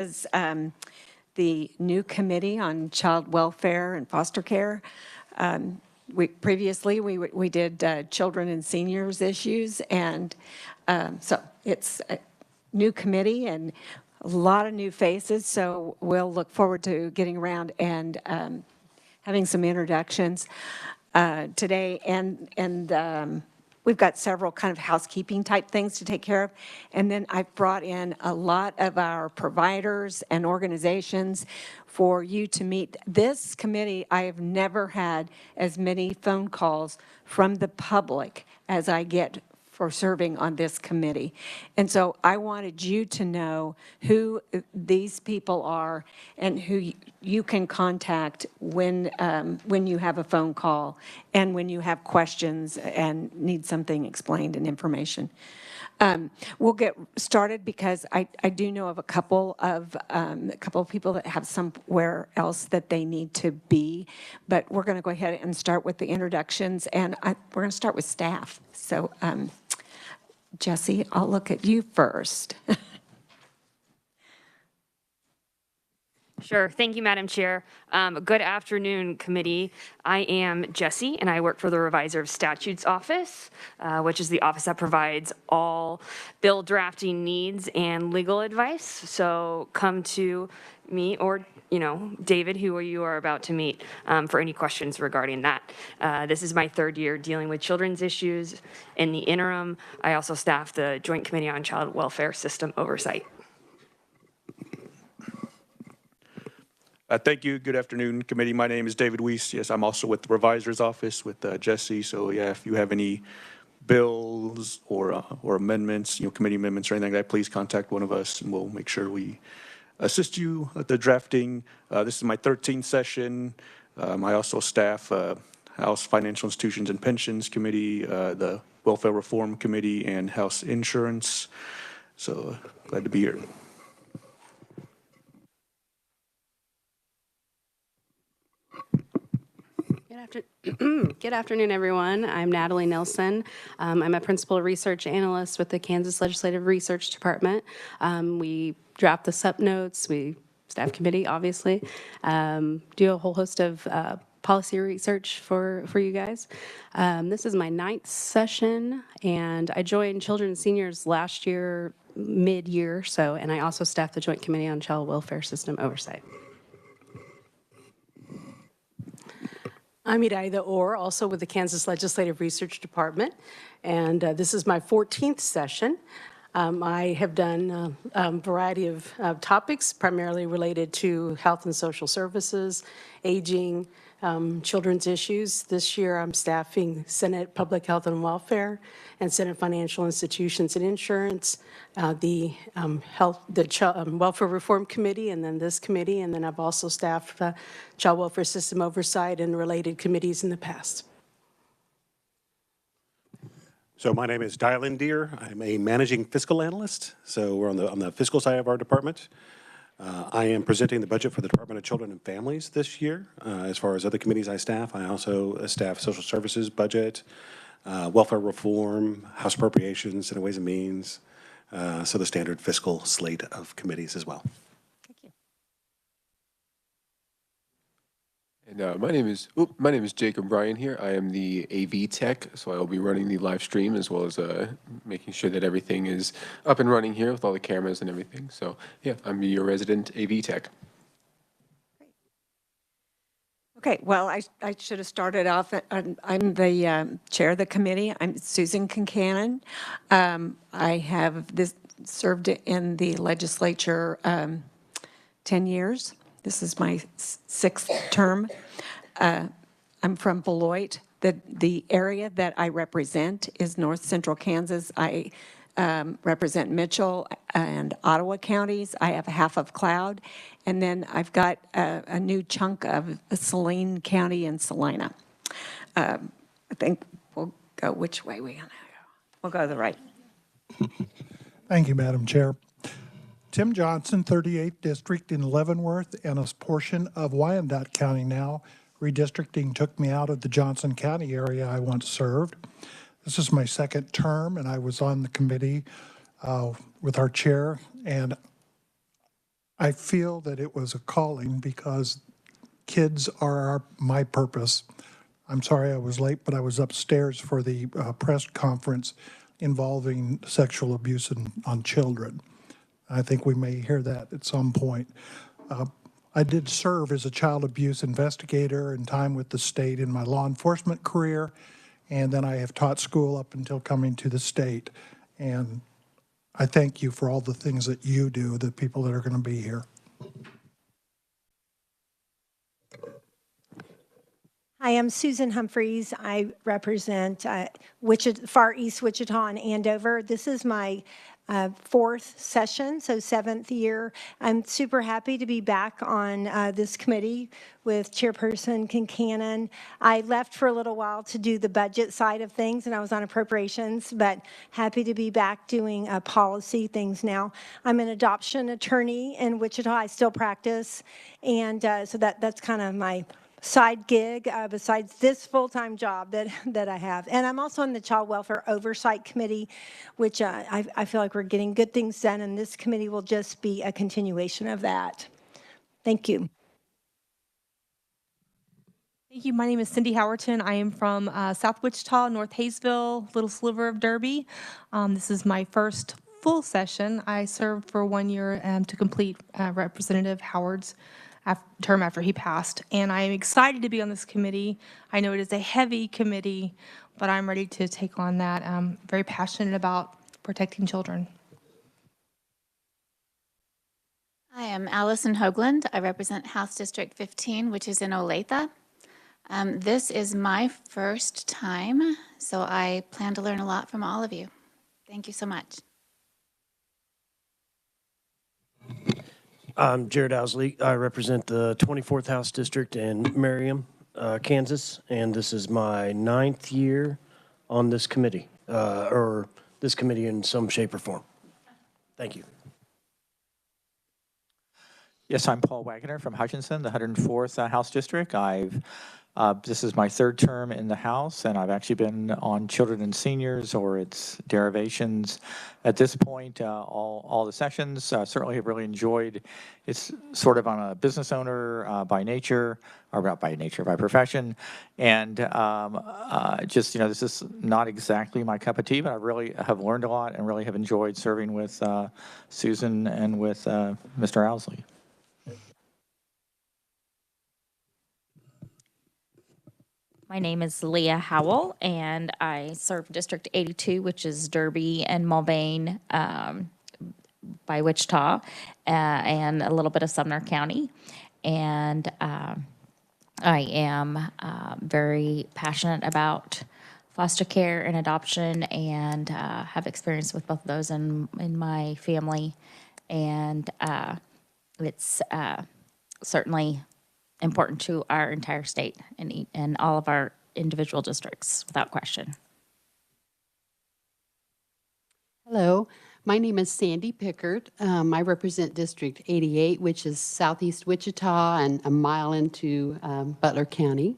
is the new committee on child welfare and foster care. Previously we did children and seniors issues, and so it's a new committee and a lot of new faces. So we'll look forward to getting around and having some introductions today, and we've got several kind of housekeeping type things to take care of. And then I've brought in a lot of our providers and organizations for you to meet. This committee, I have never had as many phone calls from the public as I get for serving on this committee. And so I wanted you to know who these people are and who you can contact when you have a phone call and when you have questions and need something explained and information. We'll get started because I do know of a couple of people that have somewhere else that they need to be, but we're going to go ahead and start with the introductions, and we're going to start with staff. So Jesse, I'll look at you first. Sure. Thank you, Madam Chair. Good afternoon, committee. I am Jesse, and I work for the Reviser of Statutes office, which is the office that provides all bill drafting needs and legal advice. So come to me or, David, who you are about to meet, for any questions regarding that. This is my third year dealing with children's issues. In the interim, I also staff the Joint Committee on Child Welfare System Oversight. Thank you. Good afternoon, committee. My name is David Weiss. Yes, I'm also with the Revisor's office with Jesse. So yeah, if you have any bills or amendments, committee amendments or anything like that, please contact one of us and we'll make sure we assist you at the drafting. This is my 13th session. I also staff House Financial Institutions and Pensions Committee, the Welfare Reform Committee, and House Insurance. So glad to be here. Good afternoon, everyone. I'm Natalie Nelson. I'm a principal research analyst with the Kansas Legislative Research Department. We draft the SUP notes, we staff committee, obviously, do a whole host of policy research for you guys. This is my 9th session, and I joined Children and Seniors last year, mid-year, and I also staff the Joint Committee on Child Welfare System Oversight. I'm Iraida Orr, also with the Kansas Legislative Research Department, and this is my 14th session. I have done a variety of topics, primarily related to health and social services, aging, children's issues. This year I'm staffing Senate Public Health and Welfare and Senate Financial Institutions and Insurance, the Welfare Reform Committee, and then this committee, and then I've also staffed Child Welfare System Oversight and related committees in the past. So my name is Dylan Deere. I'm a managing fiscal analyst. So we're on the fiscal side of our department. I am presenting the budget for the Department of Children and Families this year. As far as other committees I staff also staff social services budget, welfare reform, House appropriations, and Ways and Means. So the standard fiscal slate of committees as well. And my name is Jacob Bryan here. I am the AV tech, so I will be running the live stream as well as making sure that everything is up and running here with all the cameras and everything. So yeah, I'm your resident AV tech. Great. Okay, well, I should have started off. I'm the chair of the committee. I'm Susan Concannon. I have served in the legislature 10 years. This is my 6th term. I'm from Beloit. The area that I represent is North Central Kansas. I represent Mitchell and Ottawa counties. I have half of Cloud. And then I've got a new chunk of Saline County and Salina. I think we'll go which way we want to go. We'll go to the right. Thank you, Madam Chair. Tim Johnson, 38th District in Leavenworth and a portion of Wyandotte County now. Redistricting took me out of the Johnson County area I once served. This is my 2nd term, and I was on the committee with our chair, and I feel that it was a calling because kids are my purpose. I'm sorry I was late, but I was upstairs for the press conference involving sexual abuse on children. I think we may hear that at some point. I did serve as a child abuse investigator and time with the state in my law enforcement career, and then I have taught school up until coming to the state. And I thank you for all the things that you do, the people that are going to be here. Hi, I'm Susan Humphries. I represent Far East Wichita and Andover. This is my fourth session, so seventh year. I'm super happy to be back on this committee with Chairperson Concannon. I left for a little while to do the budget side of things, and I was on appropriations, but happy to be back doing policy things now. I'm an adoption attorney in Wichita. I still practice, and so that's kind of my side gig besides this full-time job that I have. And I'm also on the Child Welfare Oversight Committee, which I feel like we're getting good things done, and this committee will just be a continuation of that. Thank you. Thank you. My name is Cindy Howerton. I am from South Wichita, North Hayesville, little sliver of Derby. This is my first full session. I served for 1 year to complete Representative Howard's term after he passed, and I am excited to be on this committee. I know it is a heavy committee, but I'm ready to take on that. I'm very passionate about protecting children. I am Allison Hoagland. I represent House District 15, which is in Olathe. This is my first time, so I plan to learn a lot from all of you. Thank you so much. I'm Jared Owsley. I represent the 24th House District in Merriam, Kansas, and this is my 9th year on this committee, or this committee in some shape or form. Thank you. Yes, I'm Paul Wagner from Hutchinson, the 104th House District. This is my third term in the House, and I've actually been on Children and Seniors or its derivations at this point, all the sessions. Certainly have really enjoyed. It's sort of on a business owner by nature, or not by nature, by profession. And just, this is not exactly my cup of tea, but I really have learned a lot and really have enjoyed serving with Susan and with Mr. Owsley. My name is Leah Howell, and I serve District 82, which is Derby and Mulvane by Wichita, and a little bit of Sumner County. And I am very passionate about foster care and adoption, and have experience with both of those in my family. And it's certainly important to our entire state and all of our individual districts, without question. Hello, my name is Sandy Pickard. I represent District 88, which is southeast Wichita and a mile into Butler County.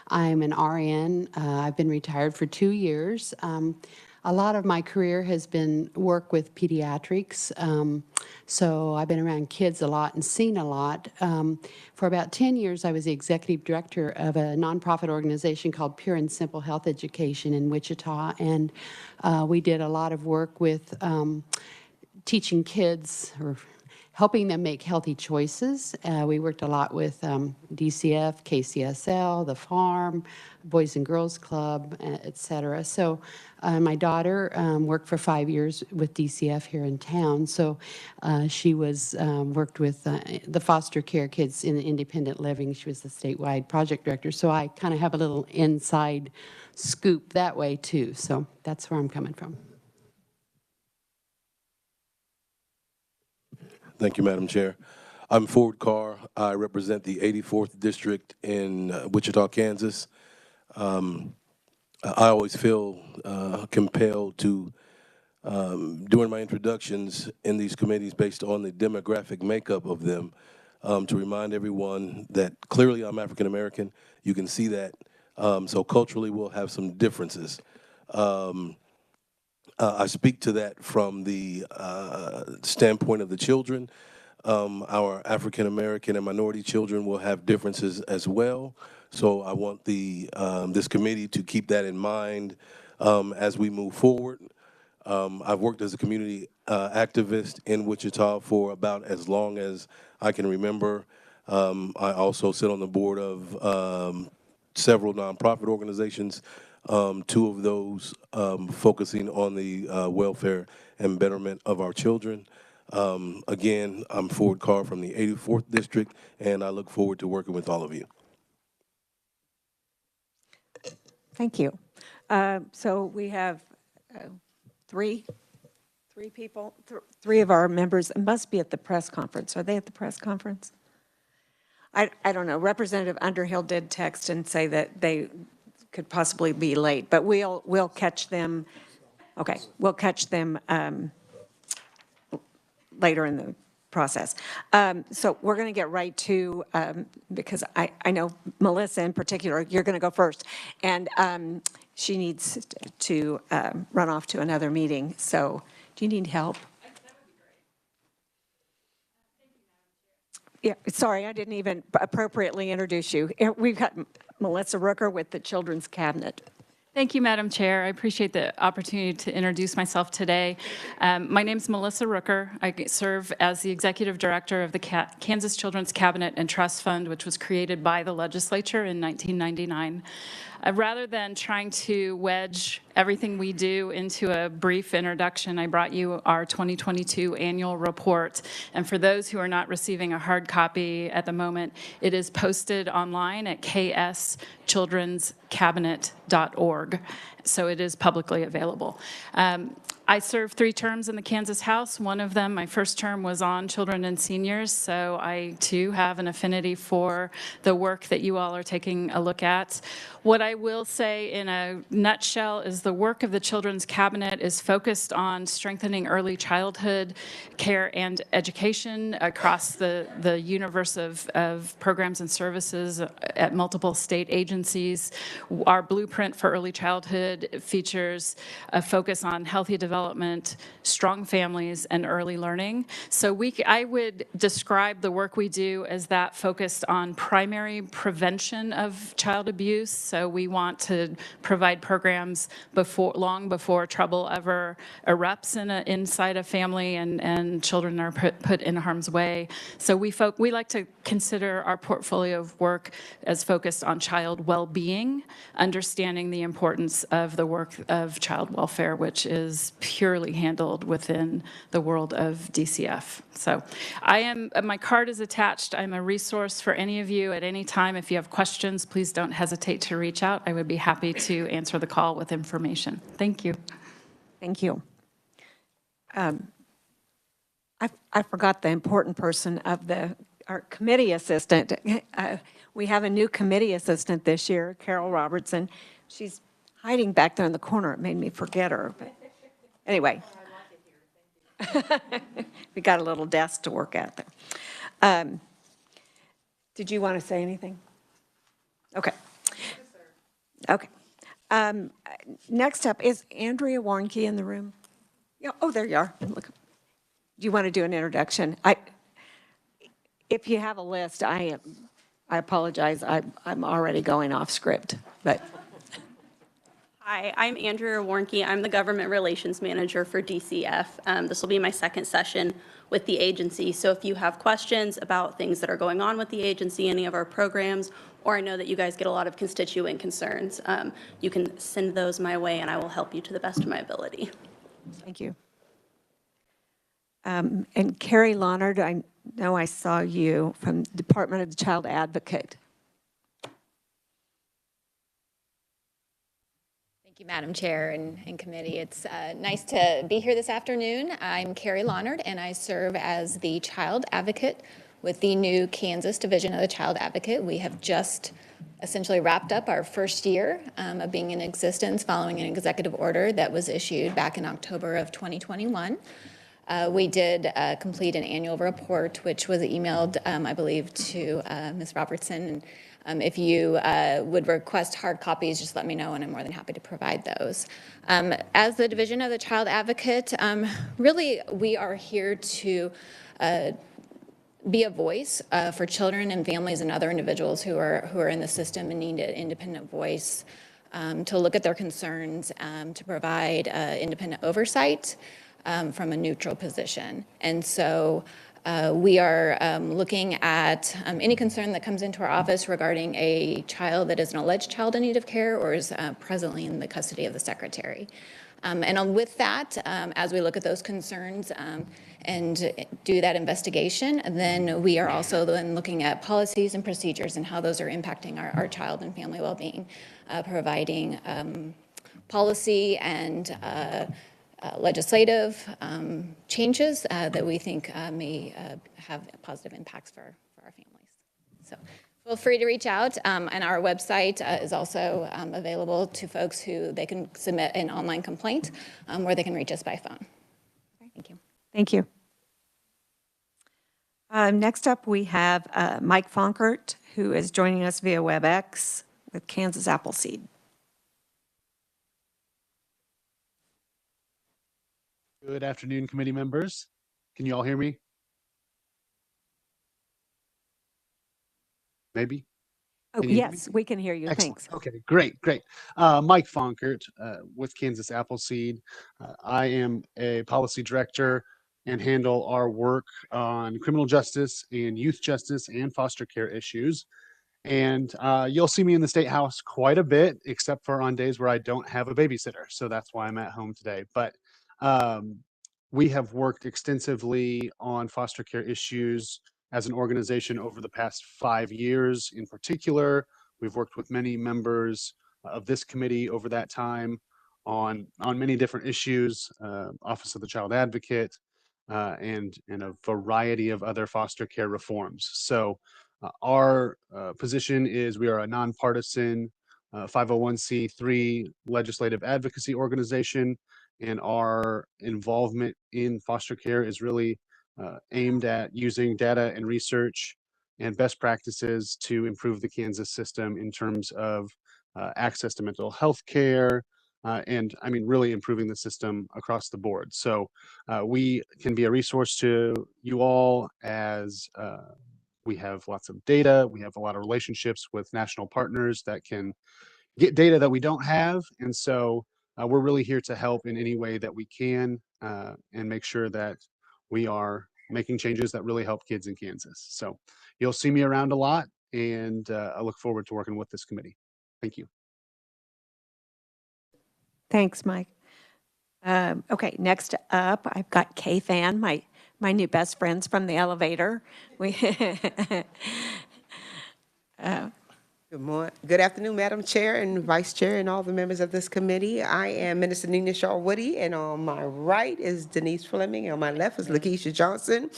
I'm an RN. I've been retired for 2 years. A lot of my career has been work with pediatrics, so I've been around kids a lot and seen a lot. For about 10 years, I was the executive director of a nonprofit organization called Pure and Simple Health Education in Wichita, and we did a lot of work with teaching kids or helping them make healthy choices. We worked a lot with DCF, KCSL, the farm, Boys and Girls Club, et cetera. So my daughter worked for 5 years with DCF here in town. So she was worked with the foster care kids in independent living. She was the statewide project director. So I kind of have a little inside scoop that way too. So that's where I'm coming from. Thank you, Madam Chair. I'm Ford Carr. I represent the 84th District in Wichita, Kansas. I always feel compelled to, during my introductions in these committees based on the demographic makeup of them, to remind everyone that clearly I'm African American. You can see that. So culturally we'll have some differences. I speak to that from the standpoint of the children. Our African American and minority children will have differences as well. So I want this committee to keep that in mind as we move forward. I've worked as a community activist in Wichita for about as long as I can remember. I also sit on the board of several nonprofit organizations, two of those focusing on the welfare and betterment of our children. Again, I'm Ford Carr from the 84th District, and I look forward to working with all of you. Thank you. So we have three people, three of our members must be at the press conference. Are they at the press conference? I don't know. Representative Underhill did text and say that they could possibly be late, but we'll catch them. Okay, we'll catch them later in the process. So we're going to get right to, because I know Melissa in particular, you're going to go first, and she needs to run off to another meeting. So do you need help? Yeah, sorry, I didn't even appropriately introduce you. We've got Melissa Rooker with the Children's Cabinet. Thank you, Madam Chair. I appreciate the opportunity to introduce myself today. My name is Melissa Rooker. I serve as the Executive Director of the Kansas Children's Cabinet and Trust Fund, which was created by the Legislature in 1999. Rather than trying to wedge everything we do into a brief introduction, I brought you our 2022 annual report. And for those who are not receiving a hard copy at the moment, it is posted online at ks.gov. So it is publicly available. I served 3 terms in the Kansas House. One of them, my first term, was on children and seniors, so I too have an affinity for the work that you all are taking a look at. What I will say in a nutshell is the work of the Children's Cabinet is focused on strengthening early childhood care and education across the universe of programs and services at multiple state agencies. Our blueprint for early childhood features a focus on healthy development, strong families, and early learning. So I would describe the work we do as that focused on primary prevention of child abuse. So we want to provide programs long before trouble ever erupts inside a family and children are put in harm's way. So we like to consider our portfolio of work as focused on child well-being, understanding the importance of the work of child welfare, which is purely handled within the world of DCF. So my card is attached. I'm a resource for any of you at any time. If you have questions, please don't hesitate to reach out. I would be happy to answer the call with information. Thank you. Thank you. I forgot the important person of our committee assistant. We have a new committee assistant this year, Carol Robertson. She's hiding back there in the corner. It made me forget her. But anyway, we got a little desk to work at there. Did you want to say anything? Okay. Okay. Next up, is Andrea Warnke in the room? Yeah. Oh, there you are. Look. Do you want to do an introduction? If you have a list, I apologize. I'm already going off script, but. Hi, I'm Andrea Warnke. I'm the Government Relations Manager for DCF. This will be my second session with the agency. So if you have questions about things that are going on with the agency, any of our programs, or I know that you guys get a lot of constituent concerns, you can send those my way and I will help you to the best of my ability. Thank you. And Carrie Lonard, I know I saw you from the Department of the Child Advocate. Thank you, Madam Chair and committee. It's nice to be here this afternoon. I'm Carrie Lonard, and I serve as the Child Advocate with the new Kansas Division of the Child Advocate. We have just essentially wrapped up our first year of being in existence following an executive order that was issued back in October of 2021. We did complete an annual report, which was emailed, I believe, to Ms. Robertson. If you would request hard copies, just let me know, and I'm more than happy to provide those. As the Division of the Child Advocate, really, we are here to be a voice for children and families and other individuals who are in the system and need an independent voice, to look at their concerns, to provide independent oversight from a neutral position. And so we are looking at any concern that comes into our office regarding a child that is an alleged child in need of care or is presently in the custody of the secretary. And with that, as we look at those concerns and do that investigation, then we are also then looking at policies and procedures and how those are impacting our child and family well-being, providing policy and legislative changes that we think may have positive impacts for our families. So feel free to reach out, and our website is also available to folks who they can submit an online complaint, or they can reach us by phone. Thank you. Thank you. Next up, we have Mike Fonkert, who is joining us via WebEx with Kansas Appleseed. Good afternoon, committee members. Can you all hear me? Maybe? Oh, yes, we can hear you. Excellent. Thanks. Okay, great. Mike Fonkert with Kansas Appleseed. I am a policy director and handle our work on criminal justice and youth justice and foster care issues. And you'll see me in the State House quite a bit, except for on days where I don't have a babysitter. So that's why I'm at home today. But we have worked extensively on foster care issues as an organization over the past 5 years. In particular, we've worked with many members of this committee over that time on many different issues, Office of the Child Advocate, and a variety of other foster care reforms. So our position is we are a nonpartisan 501c3 legislative advocacy organization, and our involvement in foster care is really aimed at using data and research and best practices to improve the Kansas system in terms of access to mental health care, and I mean, really improving the system across the board. So we can be a resource to you all as we have lots of data. We have a lot of relationships with national partners that can get data that we don't have. And so we're really here to help in any way that we can and make sure that we are making changes that really help kids in Kansas. So you'll see me around a lot, and I look forward to working with this committee. Thank you. Thanks, Mike. Okay, next up, I've got Kay Fan, my new best friends from the elevator. Good afternoon, Madam Chair and Vice Chair and all the members of this committee. I am Minister Nina Shaw-Woody, and on my right is Denise Fleming, and on my left is Lakeisha Johnson.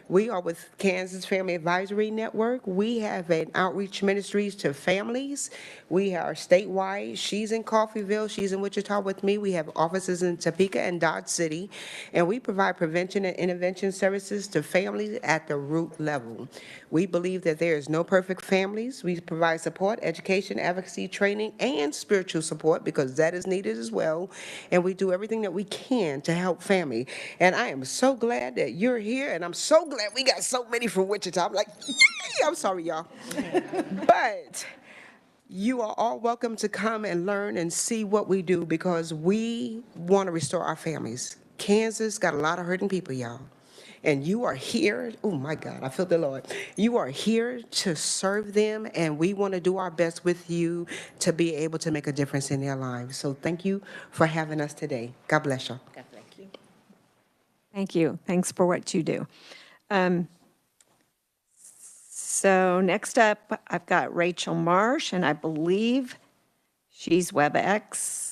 We are with Kansas Family Advisory Network. We have an outreach ministries to families. We are statewide. She's in Coffeyville. She's in Wichita with me. We have offices in Topeka and Dodge City, and we provide prevention and intervention services to families at the root level. We believe that there is no perfect families. We provide support, education, advocacy, training, and spiritual support, because that is needed as well. And we do everything that we can to help family. And I am so glad that you're here, and I'm so glad we got so many from Wichita. I'm like, yay! I'm sorry, y'all. But you are all welcome to come and learn and see what we do, because we want to restore our families. Kansas got a lot of hurting people, y'all. And you are here, oh my God, I feel the Lord. You are here to serve them, and we want to do our best with you to be able to make a difference in their lives. So thank you for having us today. God bless you. God bless you. Thank you. Thanks for what you do. So next up, I've got Rachel Marsh, and I believe she's WebEx.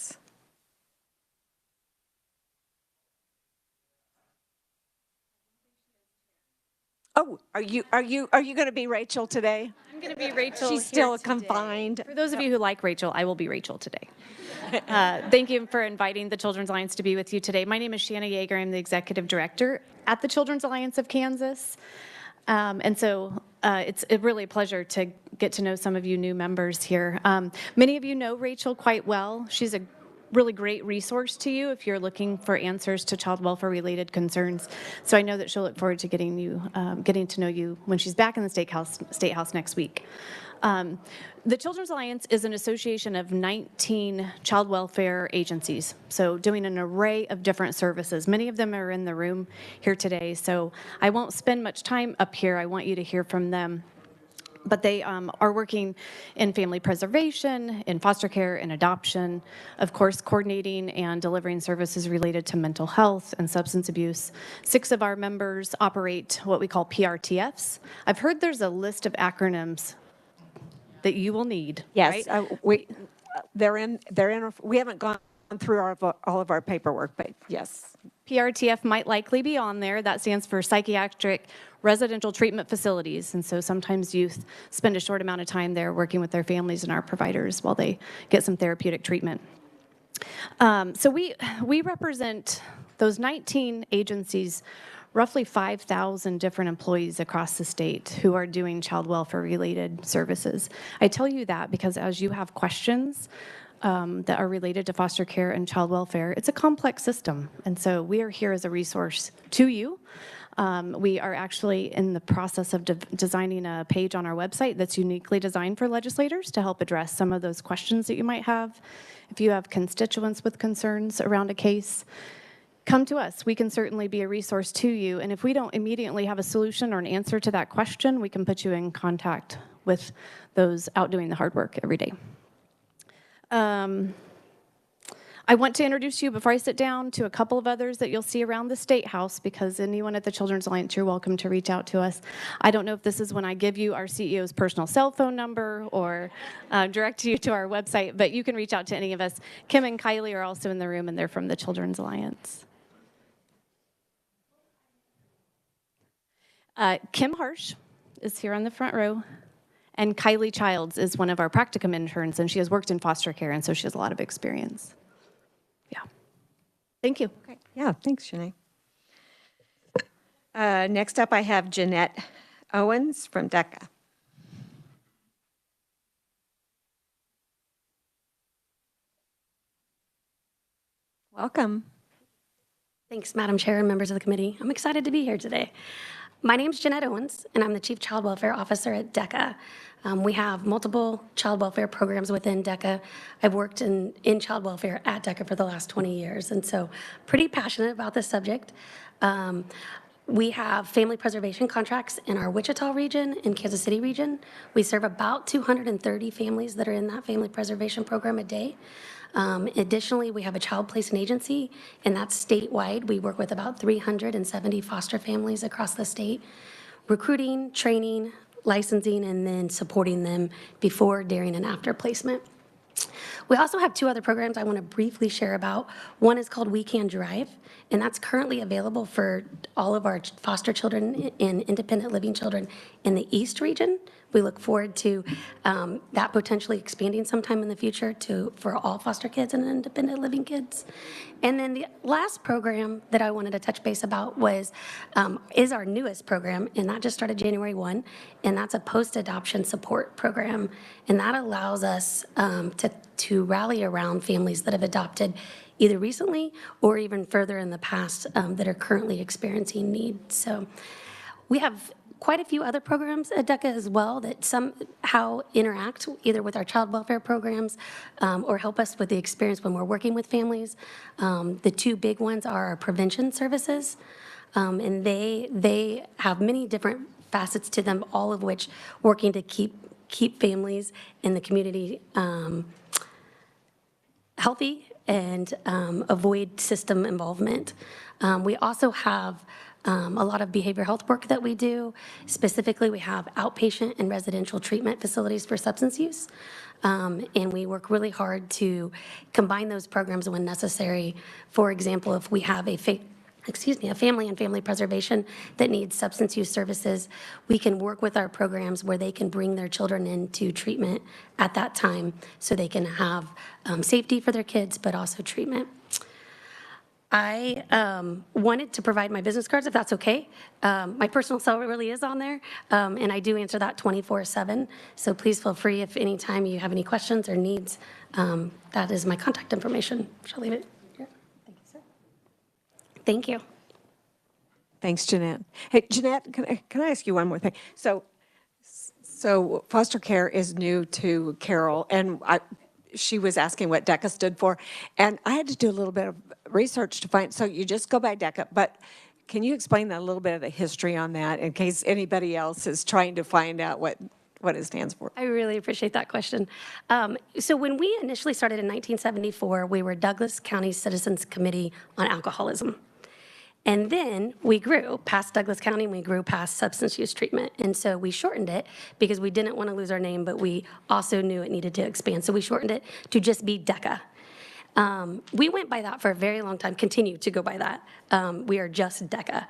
Oh, are you going to be Rachel today? I'm going to be Rachel. She's still confined. For those of you who like Rachel, I will be Rachel today. Thank you for inviting the Children's Alliance to be with you today. My name is Shanna Yeager. I'm the Executive Director at the Children's Alliance of Kansas. And so it's really a pleasure to get to know some of you new members here. Many of you know Rachel quite well. She's a really great resource to you if you're looking for answers to child welfare related concerns. So I know that she'll look forward to getting to know you when she's back in the State House next week. The Children's Alliance is an association of 19 child welfare agencies, so doing an array of different services. Many of them are in the room here today, so I won't spend much time up here. I want you to hear from them. But they are working in family preservation, in foster care, in adoption, of course, coordinating and delivering services related to mental health and substance abuse. 6 of our members operate what we call PRTFs. I've heard there's a list of acronyms that you will need. Yes, right? we haven't gone through all of our paperwork, but yes. PRTF might likely be on there. That stands for Psychiatric Residential Treatment Facilities. And so sometimes youth spend a short amount of time there working with their families and our providers while they get some therapeutic treatment. So we represent those 19 agencies, roughly 5,000 different employees across the state who are doing child welfare related services. I tell you that because as you have questions that are related to foster care and child welfare, it's a complex system. And so we are here as a resource to you. We are actually in the process of designing a page on our website that's uniquely designed for legislators to help address some of those questions that you might have. If you have constituents with concerns around a case, come to us. We can certainly be a resource to you. And if we don't immediately have a solution or an answer to that question, we can put you in contact with those out doing the hard work every day. I want to introduce you, before I sit down, to a couple of others that you'll see around the State House, because anyone at the Children's Alliance, you're welcome to reach out to us. I don't know if this is when I give you our CEO's personal cell phone number or direct you to our website, but you can reach out to any of us. Kim and Kylie are also in the room, and they're from the Children's Alliance. Kim Harsh is here on the front row. And Kylie Childs is one of our practicum interns, and she has worked in foster care, and so she has a lot of experience. Yeah. Thank you. Okay. Yeah, thanks, Shanae. Next up, I have Jeanette Owens from Deca. Welcome. Thanks, Madam Chair and members of the committee. I'm excited to be here today. My name is Jeanette Owens, and I'm the Chief Child Welfare Officer at Deca. We have multiple child welfare programs within Deca. I've worked in child welfare at Deca for the last 20 years, and so pretty passionate about this subject. We have family preservation contracts in our Wichita region and Kansas City region. We serve about 230 families that are in that family preservation program a day. Additionally, we have a child placement agency, and that's statewide. We work with about 370 foster families across the state, recruiting, training, licensing, and then supporting them before, during, and after placement. We also have 2 other programs I want to briefly share about. One is called We Can Drive, and that's currently available for all of our foster children and independent living children in the East region. We look forward to that potentially expanding sometime in the future for all foster kids and independent living kids. And then the last program that I wanted to touch base about is our newest program, and that just started January 1, and that's a post-adoption support program. And that allows us to rally around families that have adopted either recently or even further in the past that are currently experiencing need. So we have quite a few other programs at Deca as well that somehow interact either with our child welfare programs or help us with the experience when we're working with families. The 2 big ones are our prevention services, and they have many different facets to them, all of which working to keep families in the community healthy and avoid system involvement. We also have a lot of behavioral health work that we do. Specifically, we have outpatient and residential treatment facilities for substance use. And we work really hard to combine those programs when necessary. For example, if we have a family and family preservation that needs substance use services, we can work with our programs where they can bring their children into treatment at that time so they can have safety for their kids, but also treatment. I wanted to provide my business cards, if that's okay. My personal cell really is on there, and I do answer that 24/7. So please feel free if anytime you have any questions or needs. That is my contact information. Shall I leave it here? Thank you, sir. Thank you. Thanks, Jeanette. Hey, Jeanette, can I ask you one more thing? So foster care is new to Carol, and she was asking what Deca stood for, and I had to do a little bit of research to find, so you just go by Deca, but can you explain a little bit of the history on that in case anybody else is trying to find out what it stands for? I really appreciate that question. So when we initially started in 1974, we were Douglas County Citizens Committee on Alcoholism. And then we grew past Douglas County, and we grew past substance use treatment. And so we shortened it because we didn't want to lose our name, but we also knew it needed to expand. So we shortened it to just be Deca. We went by that for a very long time, continue to go by that. We are just Deca.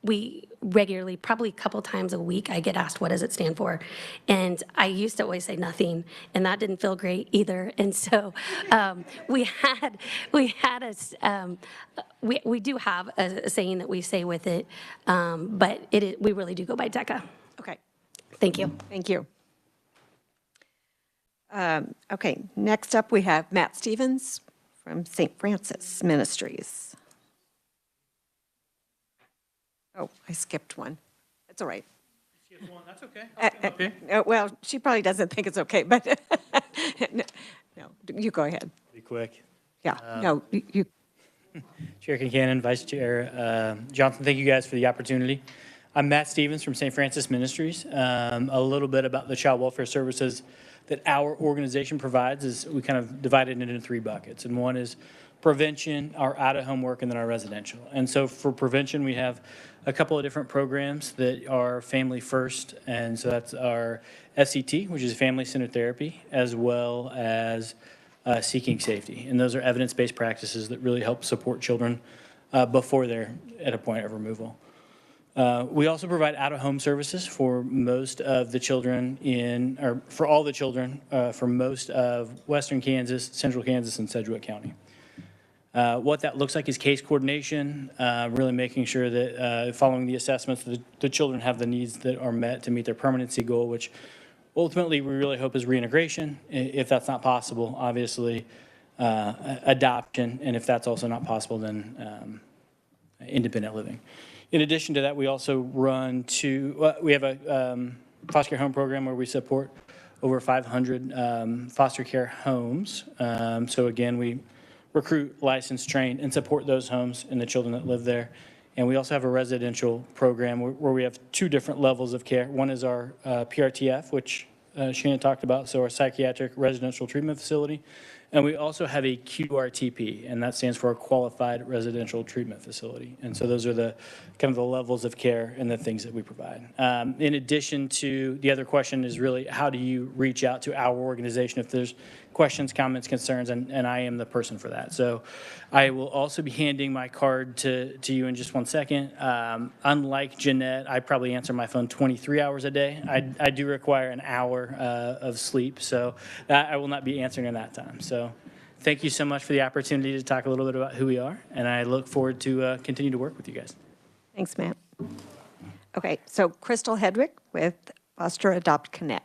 We regularly, probably a couple times a week, I get asked, what does it stand for? And I used to always say nothing, and that didn't feel great either. And so we do have a saying that we say with it, but we really do go by Deca. Okay. Thank you. Thank you. Okay, next up we have Matt Stevens from St. Francis Ministries. Oh, I skipped one. That's all right. That's okay. Well, she probably doesn't think it's okay, but no, you go ahead. Be quick. Yeah, no, you. Chair Concannon, Vice Chair Johnson, thank you guys for the opportunity. I'm Matt Stevens from St. Francis Ministries. A little bit about the child welfare services that our organization provides is we kind of divided it into 3 buckets. And one is prevention, our out-of-home work, and then our residential. And so for prevention, we have a couple of different programs that are family first. And so that's our SCT, which is family-centered therapy, as well as seeking safety. And those are evidence-based practices that really help support children before they're at a point of removal. We also provide out-of-home services for most of the children for all the children for most of western Kansas, central Kansas, and Sedgwick County. What that looks like is case coordination, really making sure that following the assessments, the children have the needs that are met to meet their permanency goal, which ultimately we really hope is reintegration. If that's not possible, obviously adoption, and if that's also not possible, then independent living. In addition to that, we also we have a foster care home program where we support over 500 foster care homes. So again, we recruit, license, train, and support those homes and the children that live there. And we also have a residential program where we have 2 different levels of care. One is our PRTF, which Shanna talked about, so our psychiatric residential treatment facility. And we also have a QRTP, and that stands for a Qualified Residential Treatment Facility. And so those are the kind of the levels of care and the things that we provide. In addition to, the other question is really, how do you reach out to our organization if there's questions, comments, concerns, and I am the person for that. So I will also be handing my card to you in just one second. Unlike Jeanette, I probably answer my phone 23 hours a day. I do require an hour of sleep, so I will not be answering in that time. So thank you so much for the opportunity to talk a little bit about who we are, and I look forward to continue to work with you guys. Thanks, Matt. Okay, so Crystal Hedrick with Foster Adopt Connect.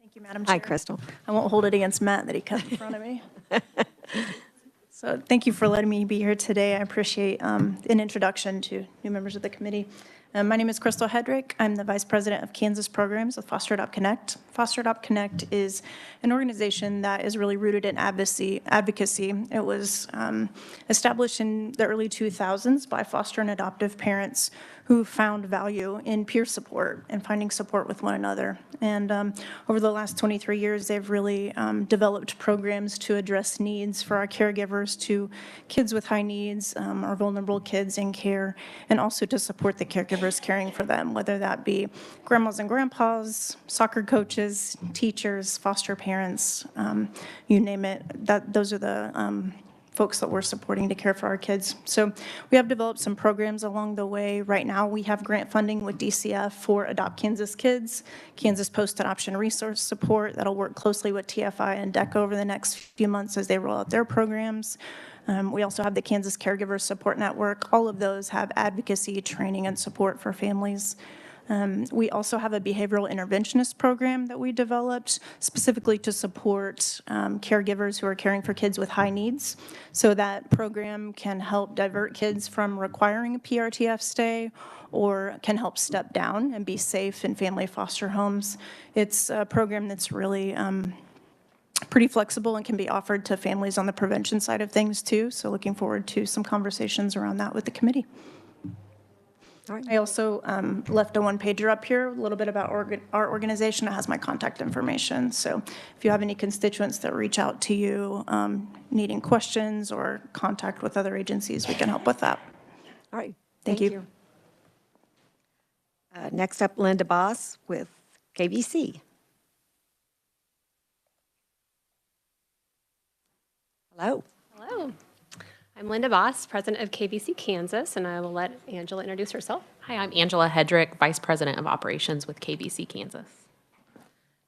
Thank you, Madam Chair. Hi, Crystal. I won't hold it against Matt that he cut in front of me. So thank you for letting me be here today. I appreciate an introduction to new members of the committee. My name is Crystal Hedrick. I'm the Vice President of Kansas Programs with Foster Adopt Connect. Foster Adopt Connect is an organization that is really rooted in advocacy. It was established in the early 2000s by foster and adoptive parents who found value in peer support and finding support with one another. And over the last 23 years, they've really developed programs to address needs for our caregivers, to kids with high needs, our vulnerable kids in care, and also to support the caregivers caring for them, whether that be grandmas and grandpas, soccer coaches, teachers, foster parents, you name it. Those are the folks that we're supporting to care for our kids. So we have developed some programs along the way. Right now, we have grant funding with DCF for Adopt Kansas Kids, Kansas Post-Adoption Resource Support. That'll work closely with TFI and Deca over the next few months as they roll out their programs. We also have the Kansas Caregiver Support Network. All of those have advocacy, training, and support for families. We also have a behavioral interventionist program that we developed specifically to support caregivers who are caring for kids with high needs. So that program can help divert kids from requiring a PRTF stay or can help step down and be safe in family foster homes. It's a program that's really pretty flexible and can be offered to families on the prevention side of things too. So looking forward to some conversations around that with the committee. I also left a one-pager up here, a little bit about our organization. It has my contact information. So if you have any constituents that reach out to you needing questions or contact with other agencies, we can help with that. All right. Thank you. Next up, Linda Boss with KBC. Hello. Hello. I'm Linda Boss, president of KBC Kansas, and I will let Angela introduce herself. Hi, I'm Angela Hedrick, vice president of operations with KBC Kansas.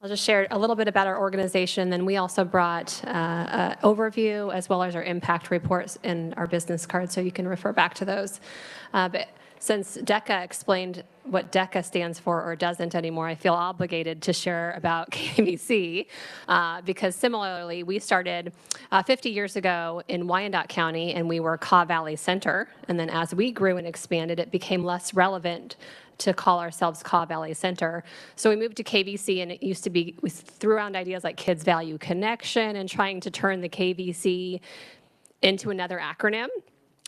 I'll just share a little bit about our organization, then we also brought an overview as well as our impact reports in our business card, so you can refer back to those. But since Deca explained what Deca stands for or doesn't anymore, I feel obligated to share about KBC because similarly, we started 50 years ago in Wyandotte County and we were Kaw Valley Center. And then as we grew and expanded, it became less relevant to call ourselves Kaw Valley Center. So we moved to KVC, and it used to be, we threw around ideas like Kids Value Connection and trying to turn the KVC into another acronym.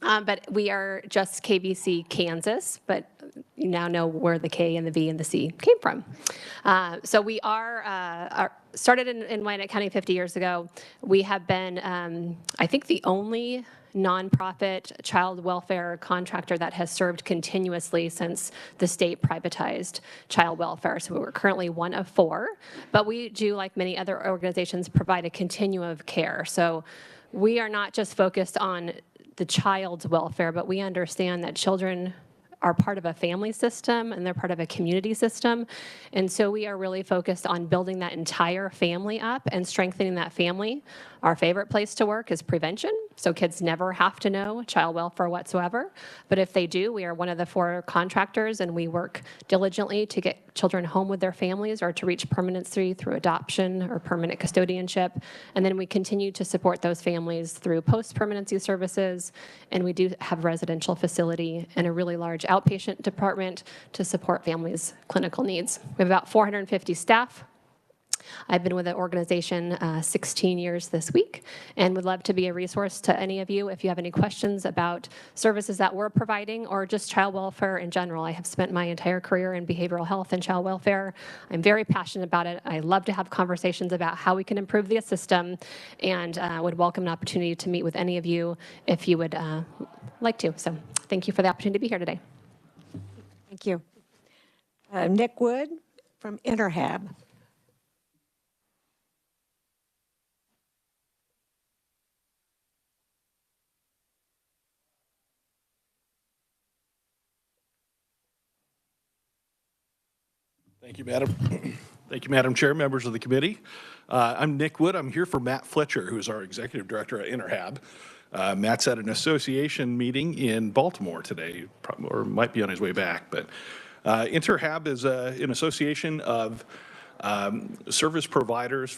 But we are just KBC Kansas, but you now know where the K and the V and the C came from. So we are started in Wyandotte County 50 years ago. We have been, I think, the only nonprofit child welfare contractor that has served continuously since the state privatized child welfare. So we're currently one of 4, but we do, like many other organizations, provide a continuum of care. So we are not just focused on the child's welfare, but we understand that children are part of a family system and they're part of a community system. And so we are really focused on building that entire family up and strengthening that family. Our favorite place to work is prevention. So kids never have to know child welfare whatsoever. But if they do, we are one of the 4 contractors, and we work diligently to get children home with their families or to reach permanency through adoption or permanent custodianship. And then we continue to support those families through post-permanency services. And we do have residential facility and a really large outpatient department to support families' clinical needs. We have about 450 staff. I've been with the organization 16 years this week and would love to be a resource to any of you if you have any questions about services that we're providing or just child welfare in general. I have spent my entire career in behavioral health and child welfare. I'm very passionate about it. I love to have conversations about how we can improve the system, and would welcome an opportunity to meet with any of you if you would like to. So thank you for the opportunity to be here today. Thank you. Nick Wood from Interhab. Thank you, Madam. Thank you, Madam Chair, members of the committee. I'm Nick Wood. I'm here for Matt Fletcher, who's our executive director at Interhab. Matt's at an association meeting in Baltimore today, or might be on his way back. But Interhab is an association of service providers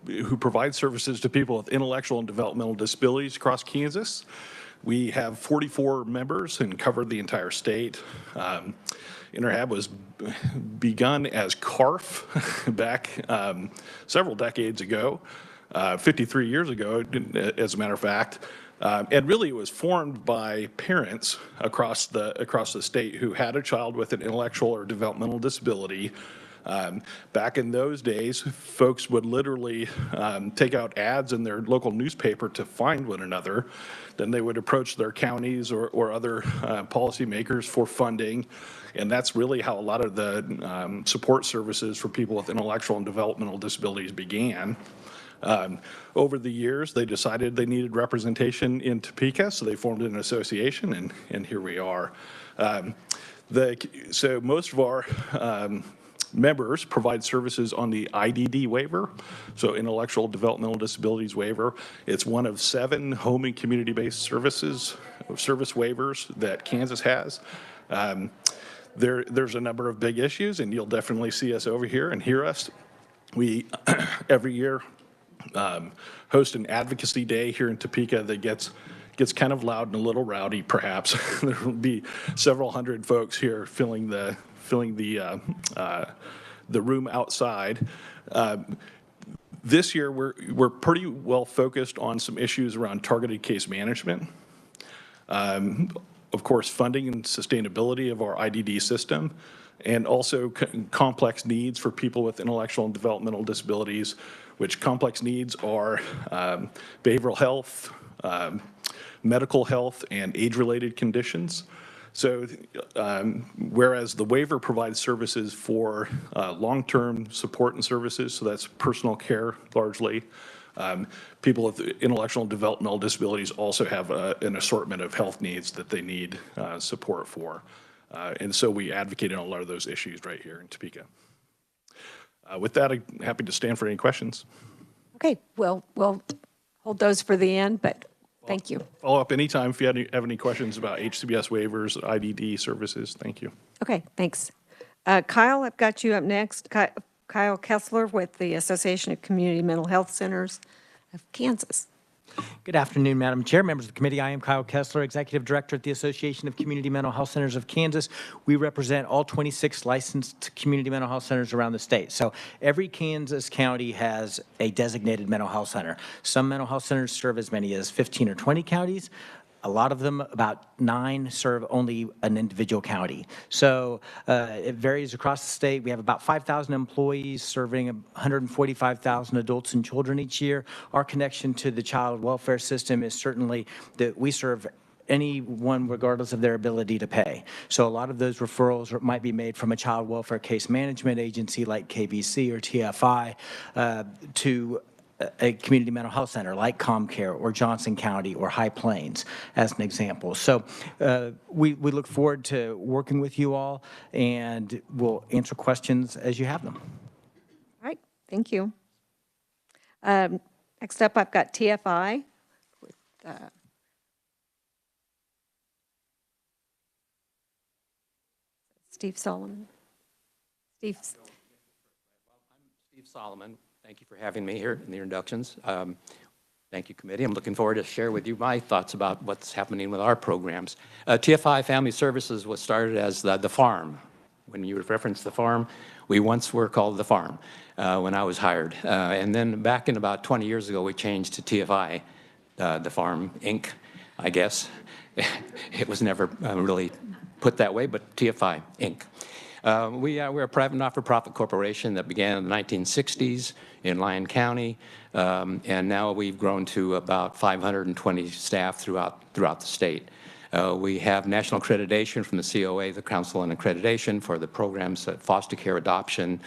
who provide services to people with intellectual and developmental disabilities across Kansas. We have 44 members and cover the entire state. Interhab was begun as CARF back several decades ago, 53 years ago, as a matter of fact. And really it was formed by parents across the state who had a child with an intellectual or developmental disability. Back in those days, folks would literally take out ads in their local newspaper to find one another. Then they would approach their counties or other policymakers for funding. And that's really how a lot of the support services for people with intellectual and developmental disabilities began. Over the years, they decided they needed representation in Topeka, so they formed an association, and here we are. So most of our members provide services on the IDD waiver, so Intellectual Developmental Disabilities waiver. It's one of 7 home and community-based service waivers that Kansas has. There's a number of big issues, and you'll definitely see us over here and hear us. We, every year, host an advocacy day here in Topeka that gets kind of loud and a little rowdy, perhaps. There will be several hundred folks here filling the room outside. This year, we're pretty well focused on some issues around targeted case management. Of course, funding and sustainability of our IDD system, and also complex needs for people with intellectual and developmental disabilities, which complex needs are behavioral health, medical health, and age-related conditions. So whereas the waiver provides services for long-term support and services, so that's personal care largely, people with intellectual and developmental disabilities also have an assortment of health needs that they need support for. And so we advocate on a lot of those issues right here in Topeka. With that, I'm happy to stand for any questions. Okay, we'll hold those for the end, but thank you. Follow up anytime if you have any questions about HCBS waivers, IDD services. Thank you. Okay, thanks. Kyle, I've got you up next. Kyle Kessler with the Association of Community Mental Health Centers of Kansas. Good afternoon, Madam Chair, members of the committee. I am Kyle Kessler, Executive Director at the Association of Community Mental Health Centers of Kansas. We represent all 26 licensed community mental health centers around the state. So every Kansas county has a designated mental health center. Some mental health centers serve as many as 15 or 20 counties. A lot of them, about 9, serve only an individual county. So it varies across the state. We have about 5,000 employees serving 145,000 adults and children each year. Our connection to the child welfare system is certainly that we serve anyone regardless of their ability to pay. So a lot of those referrals might be made from a child welfare case management agency like KBC or TFI to a community mental health center like ComCare or Johnson County or High Plains as an example. So we look forward to working with you all, and we'll answer questions as you have them. All right, thank you. Next up, I've got TFI with Steve Solomon. I'm Steve Solomon. Thank you for having me here in the introductions. Thank you, committee. I'm looking forward to share with you my thoughts about what's happening with our programs. TFI Family Services was started as the farm. When you reference the farm, we once were called the farm when I was hired. And then back in about 20 years ago, we changed to TFI, the Farm, Inc., I guess. It was never really put that way, but TFI, Inc. We're a private not-for-profit corporation that began in the 1960s in Lyon County, and now we've grown to about 520 staff throughout the state. We have national accreditation from the COA, the Council on Accreditation, for the programs at foster care, adoption,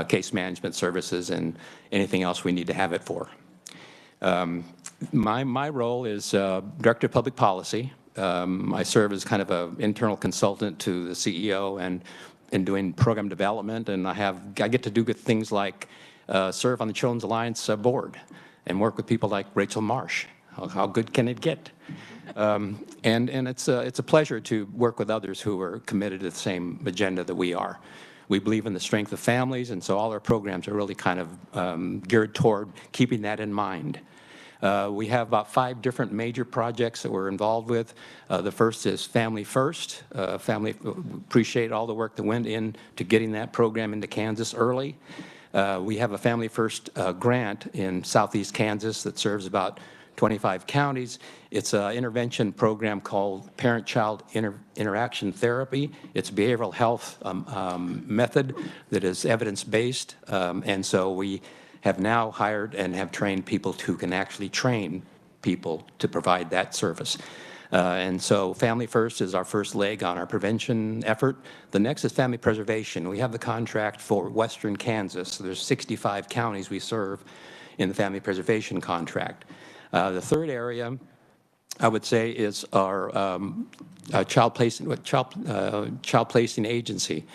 case management services, and anything else we need to have it for. My role is Director of Public Policy. I serve as kind of an internal consultant to the CEO and doing program development, and I get to do good things like serve on the Children's Alliance board and work with people like Rachel Marsh. How good can it get? And it's a pleasure to work with others who are committed to the same agenda that we are. We believe in the strength of families, and so all our programs are really kind of geared toward keeping that in mind. We have about 5 different major projects that we're involved with. The first is Family First. Appreciate all the work that went into getting that program into Kansas early. We have a Family First grant in southeast Kansas that serves about 25 counties. It's an intervention program called Parent-Child Interaction Therapy. It's a behavioral health method that is evidence-based, and so we have now hired and have trained people who can actually train people to provide that service. And so Family First is our first leg on our prevention effort. The next is Family Preservation. We have the contract for Western Kansas. So there's 65 counties we serve in the family preservation contract. The third area, I would say, is our child placing agency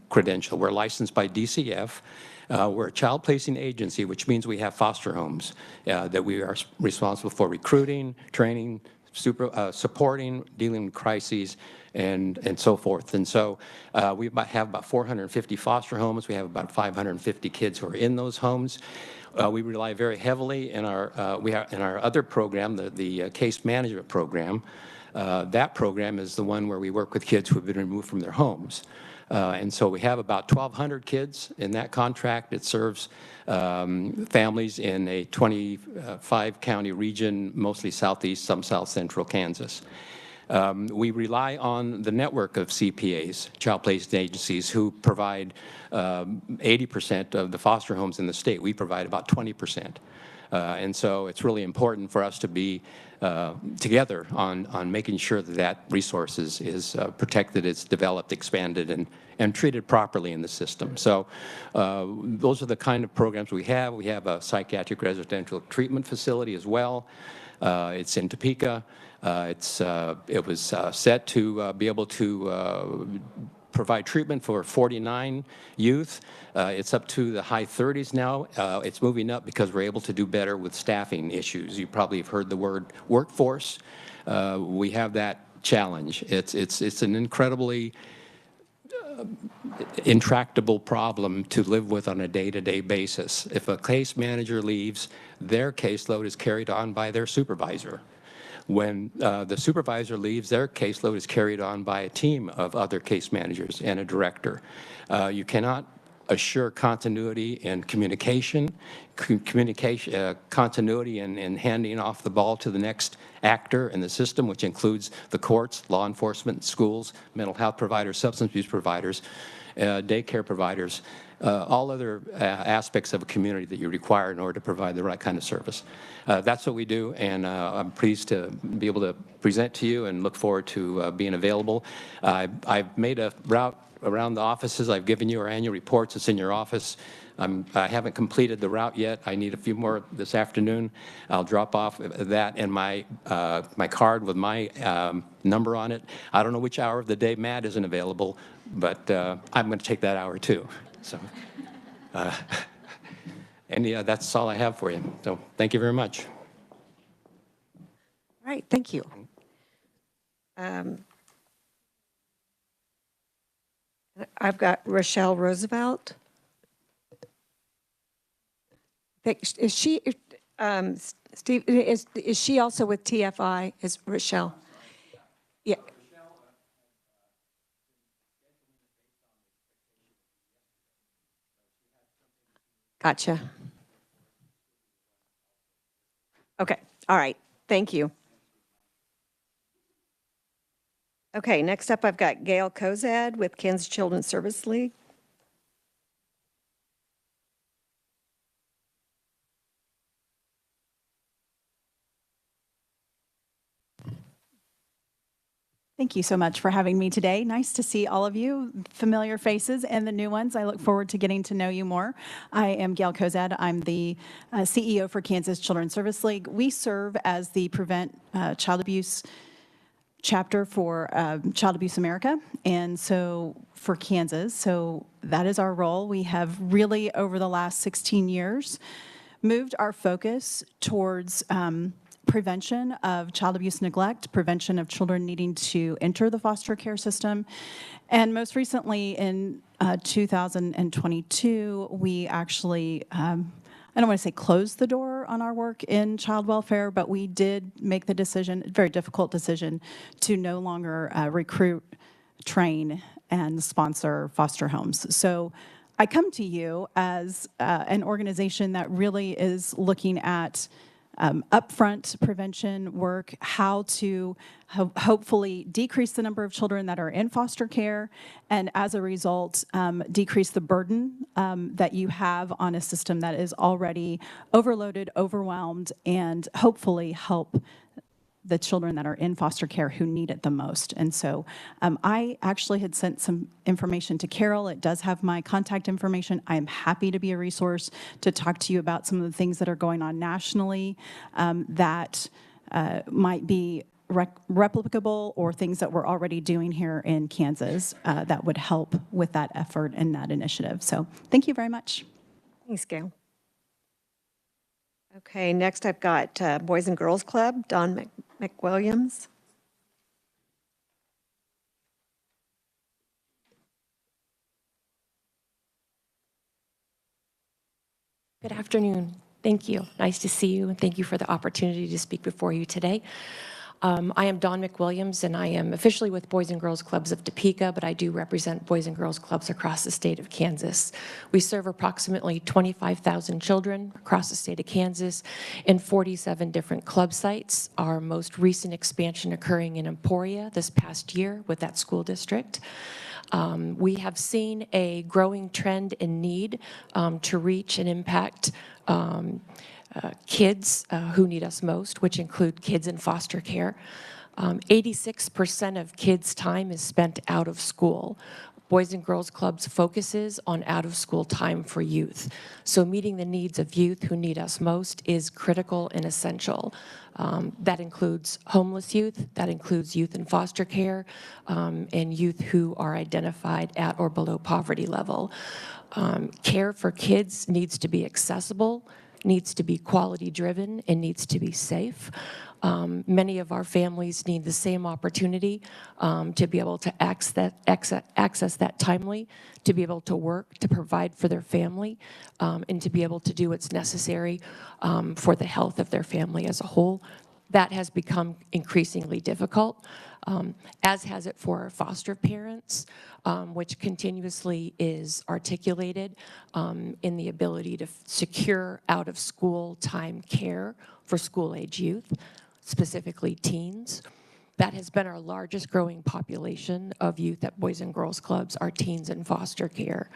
credential. We're licensed by DCF. We're a child placing agency, which means we have foster homes that we are responsible for recruiting, training, supporting, dealing with crises, and so forth. And so we have about 450 foster homes. We have about 550 kids who are in those homes. We rely very heavily in our other program, the case management program. That program is the one where we work with kids who have been removed from their homes. And so we have about 1,200 kids in that contract. It serves families in a 25-county region, mostly southeast, some south central Kansas. We rely on the network of CPAs, child placement agencies, who provide 80% of the foster homes in the state. We provide about 20%. And so it's really important for us to be together on making sure that that resource is protected, it's developed, expanded, and treated properly in the system. So those are the kind of programs we have. We have a psychiatric residential treatment facility as well. It's in Topeka. It was set to be able to provide treatment for 49 youth. It's up to the high 30s now. It's moving up because we're able to do better with staffing issues. You probably have heard the word workforce. We have that challenge. It's an incredibly intractable problem to live with on a day-to-day basis. If a case manager leaves, their caseload is carried on by their supervisor. When the supervisor leaves, their caseload is carried on by a team of other case managers and a director. You cannot assure continuity and communication, continuity in handing off the ball to the next actor in the system, which includes the courts, law enforcement, schools, mental health providers, substance abuse providers, daycare providers, all other aspects of a community that you require in order to provide the right kind of service. That's what we do, and I'm pleased to be able to present to you and look forward to being available. I've made a route around the offices. I've given you our annual reports. It's in your office. I haven't completed the route yet. I need a few more this afternoon. I'll drop off that and my card with my number on it. I don't know which hour of the day Matt isn't available, but I'm going to take that hour too. So, and yeah, that's all I have for you. So thank you very much. All right, thank you. I've got Rochelle Roosevelt. Is she, Steve, is she also with TFI? Is Rochelle? Yeah. Gotcha. Okay, all right, thank you. Okay, next up I've got Gail Cozad with Kansas Children's Service League. Thank you so much for having me today. Nice to see all of you, familiar faces and the new ones. I look forward to getting to know you more. I am Gail Cozad. I'm the CEO for Kansas Children's Service League. We serve as the Prevent Child Abuse chapter for Child Abuse America, and so for Kansas. So that is our role. We have really, over the last 16 years, moved our focus towards prevention of child abuse neglect, prevention of children needing to enter the foster care system. And most recently in 2022, we actually, I don't want to say closed the door on our work in child welfare, but we did make the decision, a very difficult decision, to no longer recruit, train, and sponsor foster homes. So I come to you as an organization that really is looking at upfront prevention work, how to hopefully decrease the number of children that are in foster care, and as a result, decrease the burden that you have on a system that is already overloaded, overwhelmed, and hopefully help the children that are in foster care who need it the most. And so I actually had sent some information to Carol. It does have my contact information. I am happy to be a resource to talk to you about some of the things that are going on nationally that might be replicable or things that we're already doing here in Kansas that would help with that effort and that initiative. So thank you very much. Thanks, Gail. Okay, next I've got Boys and Girls Club, Don McWilliams. Good afternoon. Thank you. Nice to see you, and thank you for the opportunity to speak before you today. I am Dawn McWilliams, and I am officially with Boys and Girls Clubs of Topeka, but I do represent Boys and Girls Clubs across the state of Kansas. We serve approximately 25,000 children across the state of Kansas in 47 different club sites. Our most recent expansion occurring in Emporia this past year with that school district. We have seen a growing trend in need to reach and impact kids who need us most, which include kids in foster care. 86% of kids' time is spent out of school. Boys and Girls Clubs focuses on out-of-school time for youth. So meeting the needs of youth who need us most is critical and essential. That includes homeless youth, that includes youth in foster care, and youth who are identified at or below poverty level. Care for kids needs to be accessible, needs to be quality-driven, and needs to be safe. Many of our families need the same opportunity to be able to access that timely, to be able to work, to provide for their family, and to be able to do what's necessary for the health of their family as a whole. That has become increasingly difficult, as has it for our foster parents, which continuously is articulated in the ability to secure out-of-school time care for school-age youth, specifically teens. That has been our largest growing population of youth at Boys and Girls Clubs, are teens in foster care.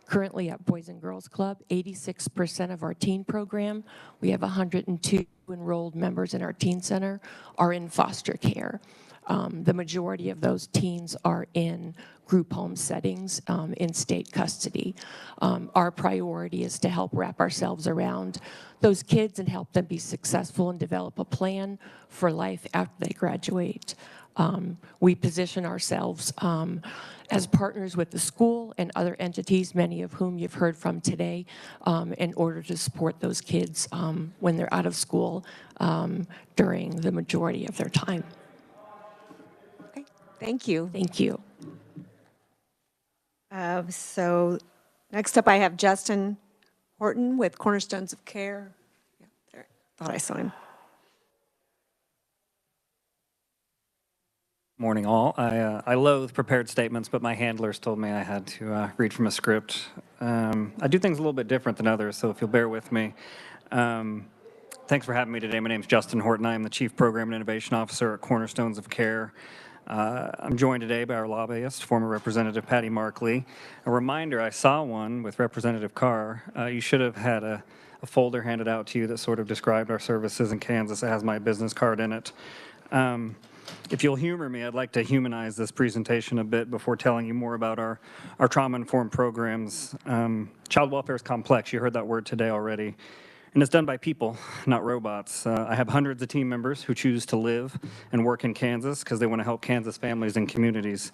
Currently at Boys and Girls Club, 86% of our teen program, we have 102 enrolled members in our teen center, are in foster care. The majority of those teens are in group home settings in state custody. Our priority is to help wrap ourselves around those kids and help them be successful and develop a plan for life after they graduate. We position ourselves as partners with the school and other entities, many of whom you've heard from today, in order to support those kids when they're out of school during the majority of their time. Okay, thank you. Thank you. So next up I have Justin Horton with Cornerstones of Care. Yeah, there, thought I saw him. Morning, all. I loathe prepared statements, but my handlers told me I had to read from a script. I do things a little bit different than others, so if you'll bear with me. Thanks for having me today. My name is Justin Horton. I am the Chief Program and Innovation Officer at Cornerstones of Care. I'm joined today by our lobbyist, former Representative Patty Markley. A reminder, I saw one with Representative Carr. You should have had a folder handed out to you that sort of described our services in Kansas. It has my business card in it. If you'll humor me, I'd like to humanize this presentation a bit before telling you more about our trauma-informed programs. Child welfare is complex. You heard that word today already. And it's done by people, not robots. I have hundreds of team members who choose to live and work in Kansas because they want to help Kansas families and communities.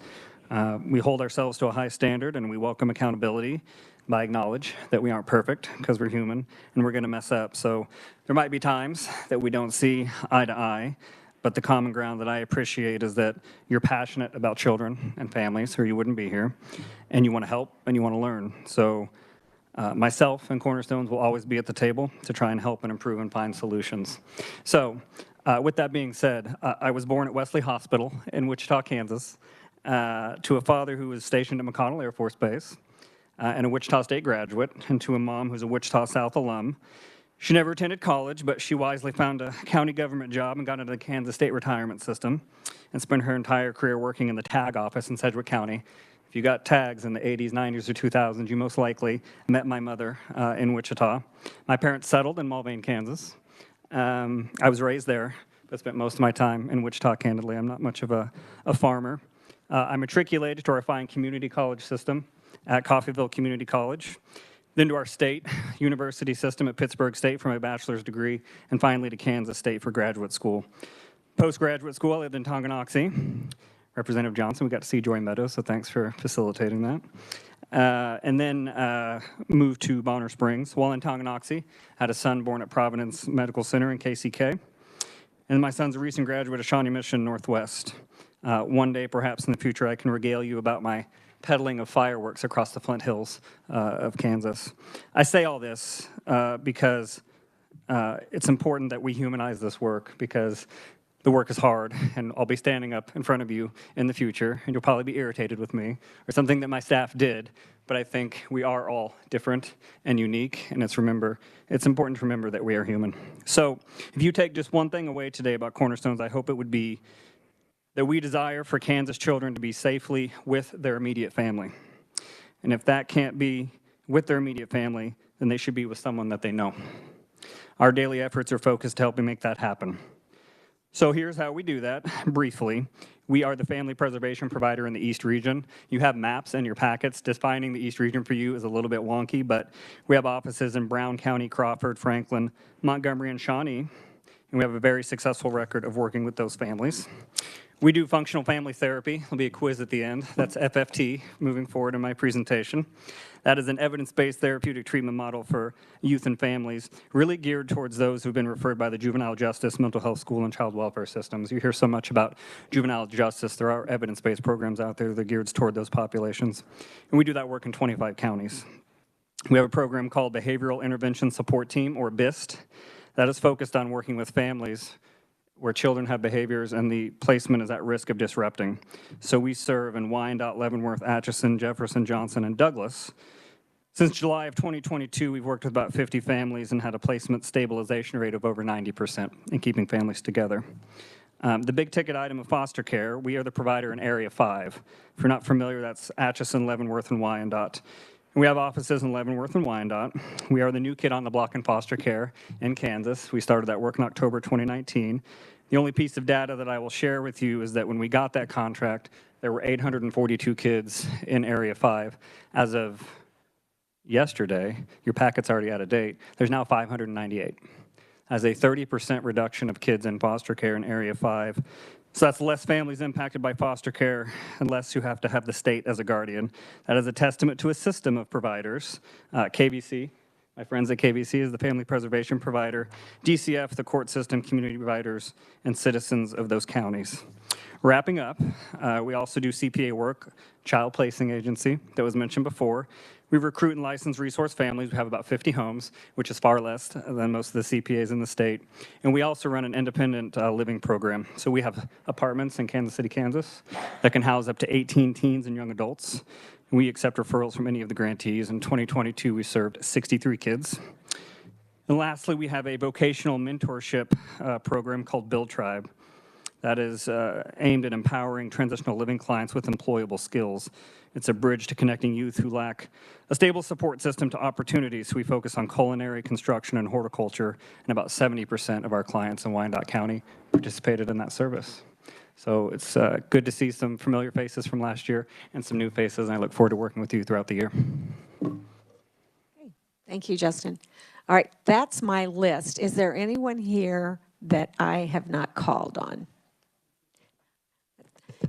We hold ourselves to a high standard, and we welcome accountability by acknowledge that we aren't perfect because we're human and we're going to mess up. So there might be times that we don't see eye to eye, but the common ground that I appreciate is that you're passionate about children and families, or you wouldn't be here, and you want to help and you want to learn. So myself and Cornerstones will always be at the table to try and help and improve and find solutions. So with that being said, I was born at Wesley Hospital in Wichita, Kansas, to a father who was stationed at McConnell Air Force Base and a Wichita State graduate, and to a mom who's a Wichita South alum. She never attended college, but she wisely found a county government job and got into the Kansas State retirement system and spent her entire career working in the TAG office in Sedgwick County. If you got tags in the 80s, 90s, or 2000s, you most likely met my mother in Wichita. My parents settled in Mulvane, Kansas. I was raised there, but spent most of my time in Wichita, candidly. I'm not much of a farmer. I matriculated to our fine community college system at Coffeyville Community College, then to our state university system at Pittsburgh State for my bachelor's degree, and finally to Kansas State for graduate school. Postgraduate school, I lived in Tonganoxie. Representative Johnson, we got to see Joy Meadows, so thanks for facilitating that. And then moved to Bonner Springs. While in Tonganoxie, had a son born at Providence Medical Center in KCK. And my son's a recent graduate of Shawnee Mission Northwest. One day, perhaps in the future, I can regale you about my peddling of fireworks across the Flint Hills of Kansas. I say all this because it's important that we humanize this work, because the work is hard, and I'll be standing up in front of you in the future, and you'll probably be irritated with me, or something that my staff did, but I think we are all different and unique, and it's important to remember that we are human. So if you take just one thing away today about Cornerstones, I hope it would be that we desire for Kansas children to be safely with their immediate family. And if that can't be with their immediate family, then they should be with someone that they know. Our daily efforts are focused to helping make that happen. So here's how we do that, briefly. We are the family preservation provider in the East Region. You have maps in your packets. Defining the East Region for you is a little bit wonky, but we have offices in Brown County, Crawford, Franklin, Montgomery, and Shawnee, and we have a very successful record of working with those families. We do functional family therapy. There'll be a quiz at the end. That's FFT, moving forward in my presentation. That is an evidence-based therapeutic treatment model for youth and families, really geared towards those who've been referred by the juvenile justice, mental health, school, and child welfare systems. You hear so much about juvenile justice. There are evidence-based programs out there that are geared toward those populations. And we do that work in 25 counties. We have a program called Behavioral Intervention Support Team, or BIST, that is focused on working with families where children have behaviors and the placement is at risk of disrupting. So we serve in Wyandotte, Leavenworth, Atchison, Jefferson, Johnson, and Douglas. Since July of 2022, we've worked with about 50 families and had a placement stabilization rate of over 90% in keeping families together. The big ticket item of foster care, we are the provider in Area 5. If you're not familiar, that's Atchison, Leavenworth, and Wyandotte. We have offices in Leavenworth and Wyandotte. We are the new kid on the block in foster care in Kansas. We started that work in October 2019. The only piece of data that I will share with you is that when we got that contract, there were 842 kids in Area 5. As of yesterday, your packet's already out of date, there's now 598. As a 30% reduction of kids in foster care in Area 5. So that's less families impacted by foster care and less who have to have the state as a guardian. That is a testament to a system of providers. KBC, my friends at KBC, is the family preservation provider. DCF, the court system, community providers, and citizens of those counties. Wrapping up, we also do CPA work, child placing agency that was mentioned before. We recruit and license resource families. We have about 50 homes, which is far less than most of the CPAs in the state. And we also run an independent living program. So we have apartments in Kansas City, Kansas, that can house up to 18 teens and young adults. And we accept referrals from any of the grantees. In 2022, we served 63 kids. And lastly, we have a vocational mentorship program called Build Tribe that is aimed at empowering transitional living clients with employable skills. It's a bridge to connecting youth who lack a stable support system to opportunities. We focus on culinary, construction, and horticulture, and about 70% of our clients in Wyandotte County participated in that service. So it's good to see some familiar faces from last year and some new faces, and I look forward to working with you throughout the year. Thank you, Justin. All right, that's my list. Is there anyone here that I have not called on?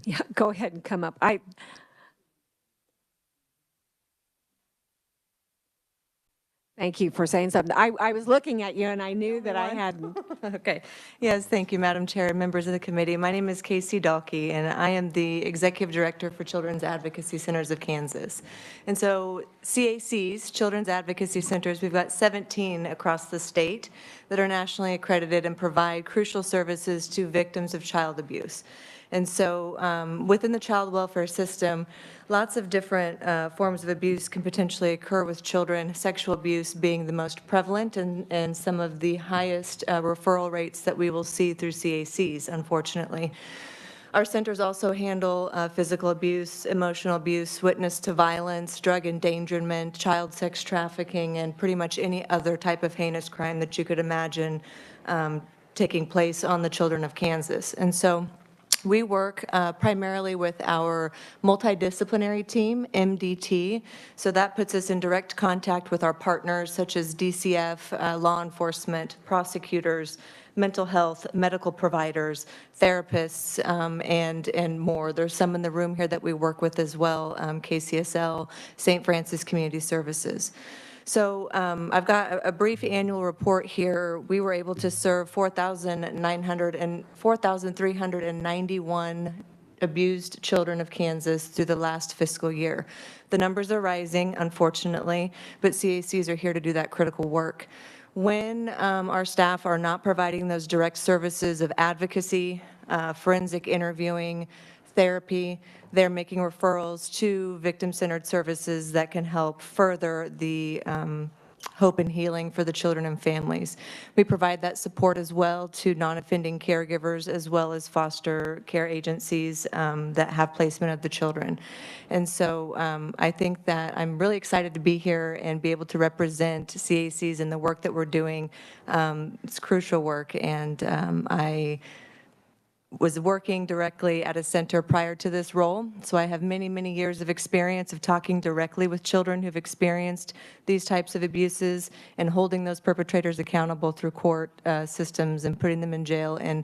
Yeah, go ahead and come up. Thank you for saying something. I was looking at you and I knew that I hadn't. Okay. Yes, thank you, Madam Chair and members of the committee. My name is Casey Dahlke, and I am the Executive Director for Children's Advocacy Centers of Kansas. And so CACs, Children's Advocacy Centers, we've got 17 across the state that are nationally accredited and provide crucial services to victims of child abuse. And so within the child welfare system, lots of different forms of abuse can potentially occur with children, sexual abuse being the most prevalent and some of the highest referral rates that we will see through CACs, unfortunately. Our centers also handle physical abuse, emotional abuse, witness to violence, drug endangerment, child sex trafficking, and pretty much any other type of heinous crime that you could imagine taking place on the children of Kansas. And so we work primarily with our multidisciplinary team, MDT. So that puts us in direct contact with our partners such as DCF, law enforcement, prosecutors, mental health, medical providers, therapists, and more. There's some in the room here that we work with as well, KCSL, St. Francis Community Services. So I've got a brief annual report here. We were able to serve 4,391 abused children of Kansas through the last fiscal year. The numbers are rising, unfortunately, but CACs are here to do that critical work. When our staff are not providing those direct services of advocacy, forensic interviewing, therapy, they're making referrals to victim-centered services that can help further the hope and healing for the children and families. We provide that support as well to non-offending caregivers as well as foster care agencies that have placement of the children. And so I think that I'm really excited to be here and be able to represent CACs in the work that we're doing. It's crucial work, and I was working directly at a center prior to this role, so I have many, many years of experience of talking directly with children who've experienced these types of abuses and holding those perpetrators accountable through court systems and putting them in jail. And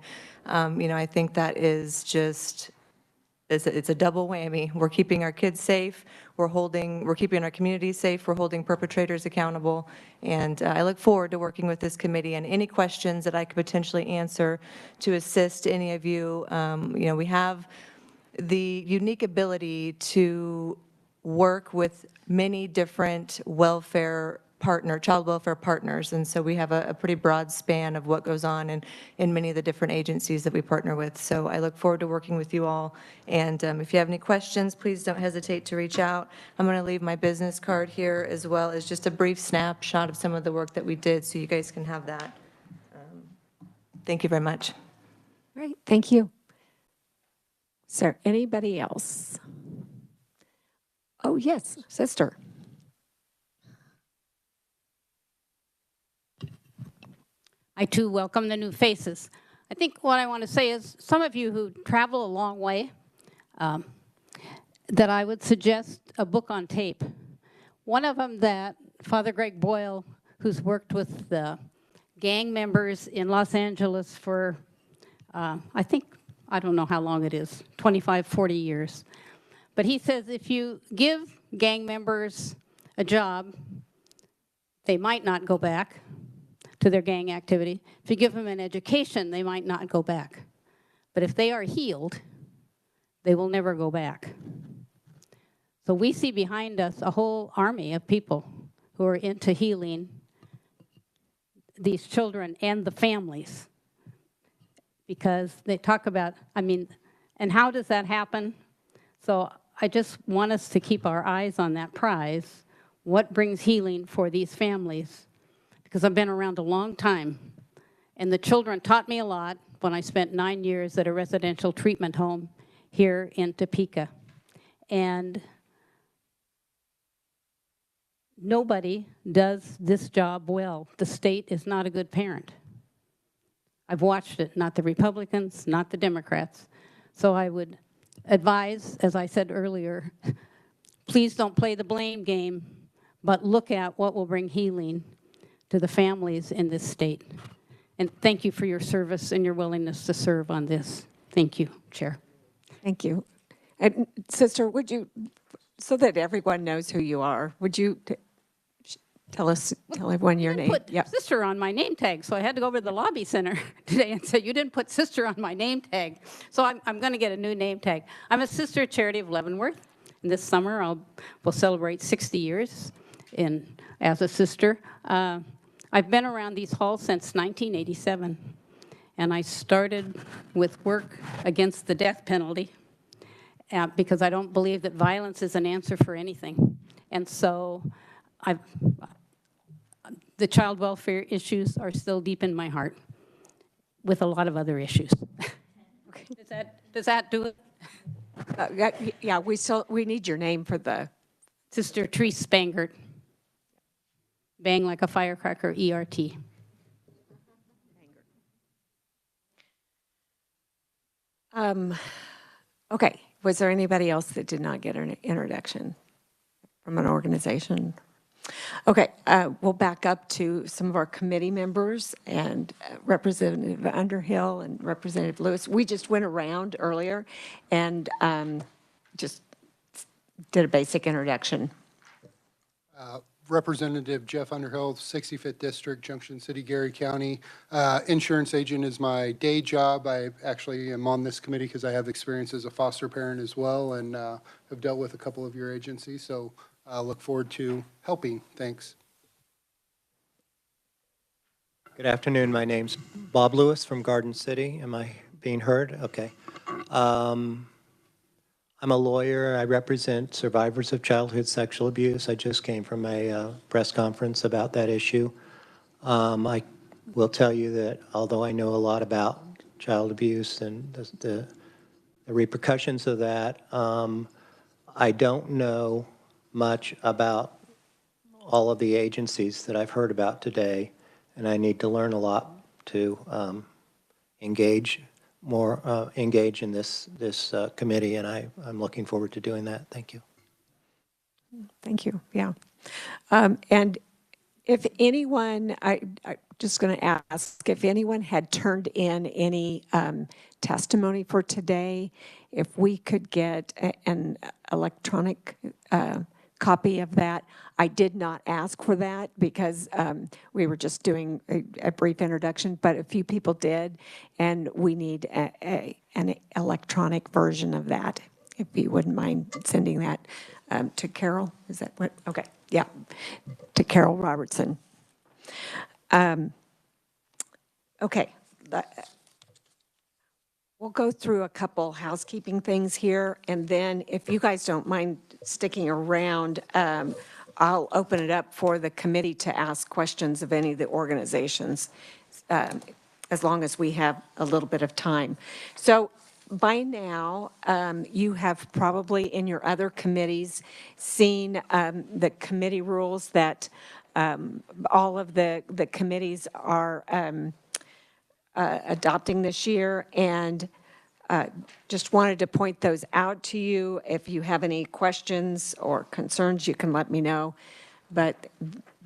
you know, I think that is just, it's a double whammy. We're keeping our kids safe, we're keeping our communities safe, we're holding perpetrators accountable, and I look forward to working with this committee and any questions that I could potentially answer to assist any of you. You know, we have the unique ability to work with many different child welfare partners, and so we have a pretty broad span of what goes on in many of the different agencies that we partner with. So I look forward to working with you all, and if you have any questions, please don't hesitate to reach out. I'm going to leave my business card here as well as just a brief snapshot of some of the work that we did so you guys can have that. Thank you very much. Great, thank you. Is there anybody else? Oh, yes, sister. I too welcome the new faces. I think what I want to say is some of you who travel a long way, that I would suggest a book on tape. One of them that Father Greg Boyle, who's worked with the gang members in Los Angeles for, I don't know how long it is, 25, 40 years. But he says if you give gang members a job, they might not go back to their gang activity. If you give them an education, they might not go back. But if they are healed, they will never go back. So we see behind us a whole army of people who are into healing these children and the families. Because they talk about, and how does that happen? So I just want us to keep our eyes on that prize. What brings healing for these families? Because I've been around a long time, and the children taught me a lot when I spent 9 years at a residential treatment home here in Topeka. And nobody does this job well. The state is not a good parent. I've watched it, not the Republicans, not the Democrats. So I would advise, as I said earlier, please don't play the blame game, but look at what will bring healing to the families in this state. And thank you for your service and your willingness to serve on this. Thank you, Chair. Thank you. And Sister, would you, so that everyone knows who you are, would you tell everyone your name? Put sister on my name tag, so I had to go over to the lobby center today and say, you didn't put sister on my name tag. So I'm going to get a new name tag. I'm a sister at Charity of Leavenworth. And this summer, we'll celebrate 60 years as a sister. I've been around these halls since 1987, and I started with work against the death penalty because I don't believe that violence is an answer for anything. And so the child welfare issues are still deep in my heart with a lot of other issues. Does that do it? Yeah, we need your name for the... Sister Therese Spangert. Bang like a firecracker, ERT. Okay, was there anybody else that did not get an introduction from an organization? Okay, we'll back up to some of our committee members and Representative Underhill and Representative Lewis. We just went around earlier and just did a basic introduction. Representative Jeff Underhill, 65th District, Junction City, Gary County. Insurance agent is my day job. I actually am on this committee because I have experience as a foster parent as well, and have dealt with a couple of your agencies, so I look forward to helping. Thanks. Good afternoon. My name's Bob Lewis from Garden City. Am I being heard? Okay. I'm a lawyer. I represent survivors of childhood sexual abuse. I just came from a press conference about that issue. I will tell you that although I know a lot about child abuse and the repercussions of that, I don't know much about all of the agencies that I've heard about today, and I need to learn a lot to engage in this committee, and I'm looking forward to doing that. Thank you. Thank you. Yeah. And if anyone, I'm just going to ask if anyone had turned in any testimony for today, if we could get an electronic copy of that. I did not ask for that because we were just doing a brief introduction, but a few people did, and we need an electronic version of that. If you wouldn't mind sending that to Carol, is that what? Okay, yeah, to Carol Robertson. Okay, we'll go through a couple housekeeping things here, and then if you guys don't mind sticking around, I'll open it up for the committee to ask questions of any of the organizations, as long as we have a little bit of time. So by now, you have probably in your other committees seen the committee rules that all of the committees are adopting this year, and just wanted to point those out to you. If you have any questions or concerns, you can let me know. But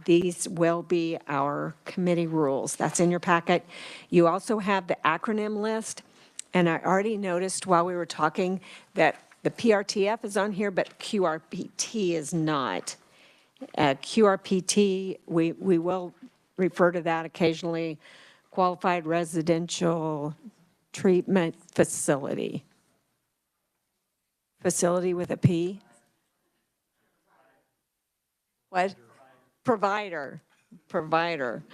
these will be our committee rules. That's in your packet. You also have the acronym list, and I already noticed while we were talking that the PRTF is on here, but QRPT is not. QRPT, we will refer to that occasionally, Qualified Residential Treatment Facility. Facility with a P? What? Provider. Provider.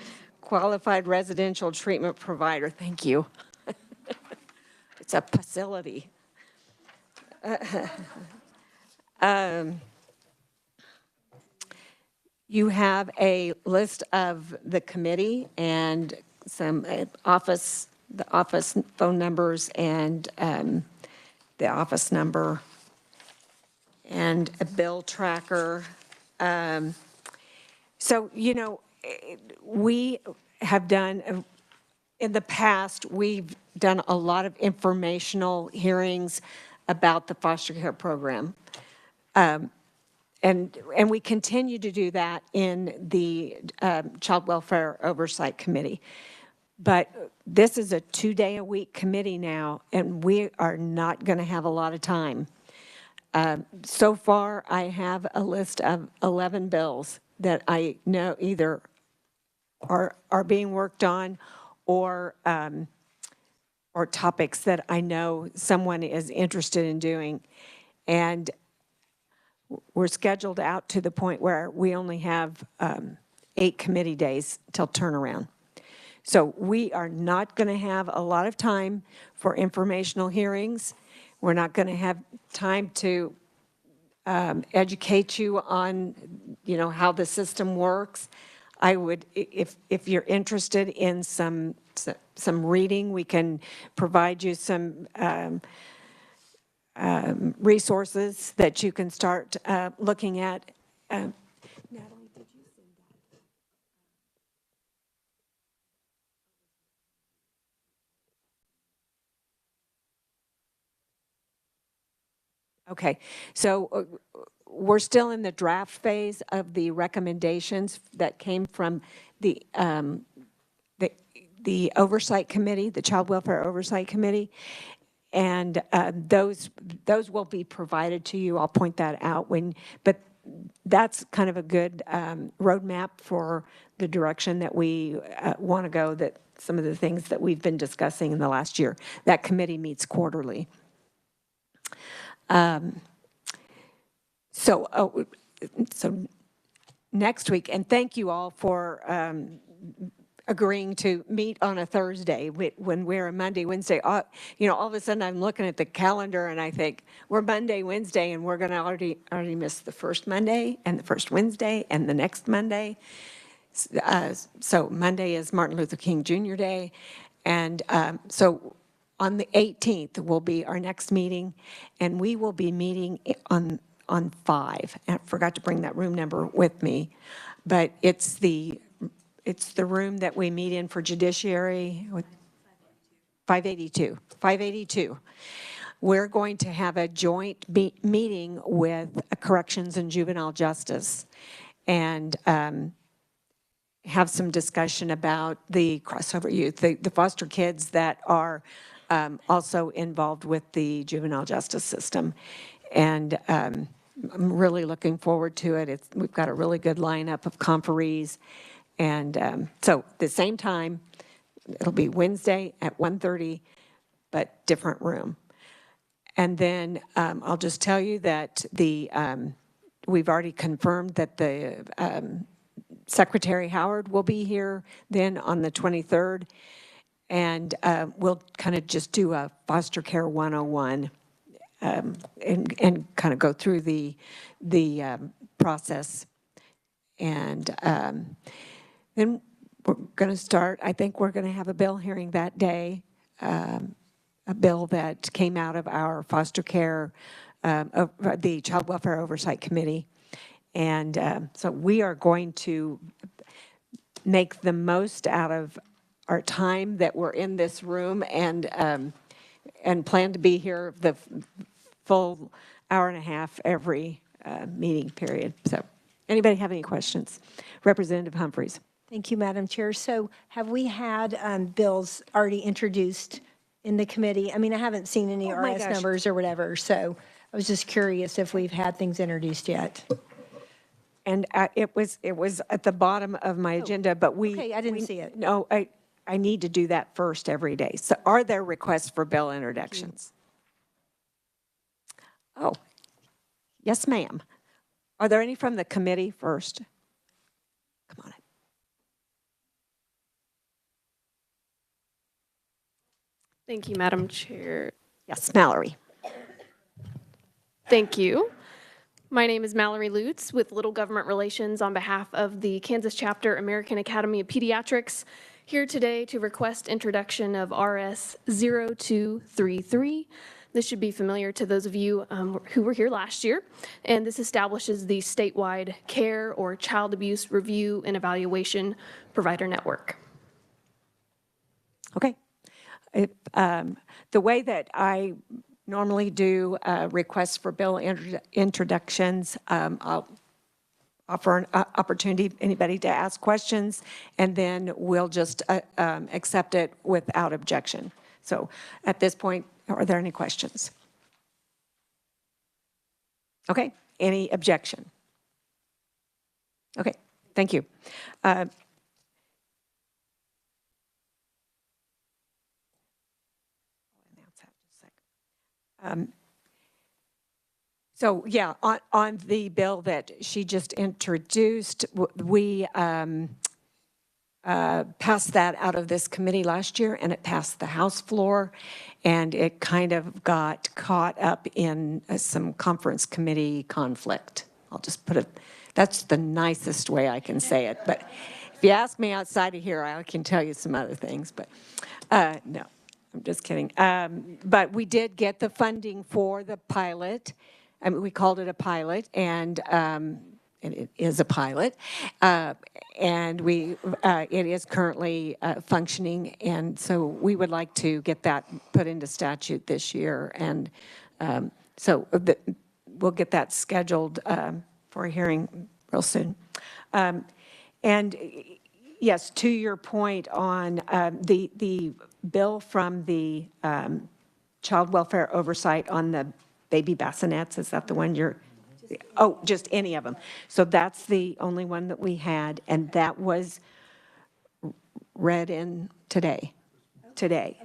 Qualified Residential Treatment Provider. Thank you. It's a facility. You have a list of the committee and some the office phone numbers and the office number and a bill tracker. So, you know, we have done, in the past, we've done a lot of informational hearings about the foster care program. And we continue to do that in the Child Welfare Oversight Committee. But this is a 2-day-a-week committee now, and we are not going to have a lot of time. So far, I have a list of 11 bills that I know either are being worked on or topics that I know someone is interested in doing. And we're scheduled out to the point where we only have 8 committee days till turnaround. So we are not going to have a lot of time for informational hearings. We're not going to have time to educate you on, you know, how the system works. I would, if you're interested in some reading, we can provide you some resources that you can start looking at. Natalie, did you send that? Okay, so we're still in the draft phase of the recommendations that came from the Oversight Committee, the Child Welfare Oversight Committee, and those will be provided to you. I'll point that out but that's kind of a good roadmap for the direction that we want to go, that some of the things that we've been discussing in the last year. That committee meets quarterly. So next week, and thank you all for agreeing to meet on a Thursday when we're a Monday, Wednesday. All of a sudden I'm looking at the calendar and I think we're Monday, Wednesday, and we're going to already miss the first Monday and the first Wednesday and the next Monday. So Monday is Martin Luther King Jr. Day. And so on the 18th will be our next meeting, and we will be meeting on 5. And I forgot to bring that room number with me, but it's the room that we meet in for judiciary. 582. We're going to have a joint meeting with Corrections and Juvenile Justice, and have some discussion about the crossover youth, the foster kids that are also involved with the juvenile justice system. And I'm really looking forward to it. We've got a really good lineup of conferees. And so the same time, it'll be Wednesday at 1:30, but different room. And then I'll just tell you that we've already confirmed that the Secretary Howard will be here then on the 23rd. And we'll kind of just do a foster care 101 and kind of go through the process. And then we're going to start, I think we're going to have a bill hearing that day, a bill that came out of our foster care, the Child Welfare Oversight Committee. And so we are going to make the most out of our time that we're in this room, and plan to be here the full hour and a half every meeting period. So anybody have any questions? Representative Humphries. Thank you, Madam Chair. So have we had bills already introduced in the committee? I mean, I haven't seen any RS numbers or whatever, so I was just curious if we've had things introduced yet. And it was at the bottom of my agenda, but okay, I didn't see it. No, I need to do that first every day. So are there requests for bill introductions? Oh, yes, ma'am. Are there any from the committee first? Come on in. Thank you, Madam Chair. Yes, Mallory. Thank you. My name is Mallory Lutz with Little Government Relations on behalf of the Kansas Chapter American Academy of Pediatrics, here today to request introduction of RS 0233. This should be familiar to those of you who were here last year, and this establishes the statewide care or child abuse review and evaluation provider network. Okay. The way that I normally do requests for bill introductions, I'll offer an opportunity anybody to ask questions, and then we'll just accept it without objection. So at this point, are there any questions? Okay, any objection? Okay, thank you. So yeah, on the bill that she just introduced, we passed that out of this committee last year, and it passed the House floor, and it kind of got caught up in some conference committee conflict. I'll just put it, that's the nicest way I can say it. But if you ask me outside of here, I can tell you some other things, but no. I'm just kidding. But we did get the funding for the pilot. I mean, we called it a pilot, and it is a pilot. And it is currently functioning, and so we would like to get that put into statute this year. And So we'll get that scheduled for a hearing real soon. And yes, to your point on the bill from the Child Welfare Oversight on the baby bassinets, is that the one you're, oh, just any of them. So that's the only one that we had, and that was read in today.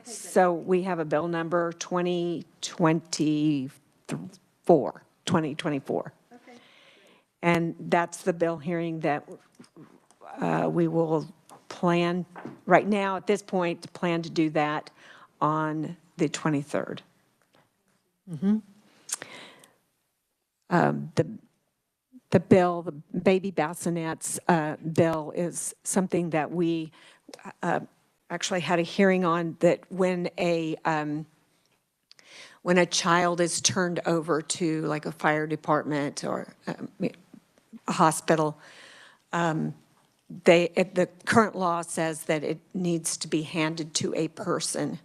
So we have a bill number 2024. And that's the bill hearing that we will plan, right now at this point, plan to do that on the 23rd. The bill, the baby bassinets bill is something that we actually had a hearing on, that when a child is turned over to like a fire department or a hospital, the current law says that it needs to be handed to a person.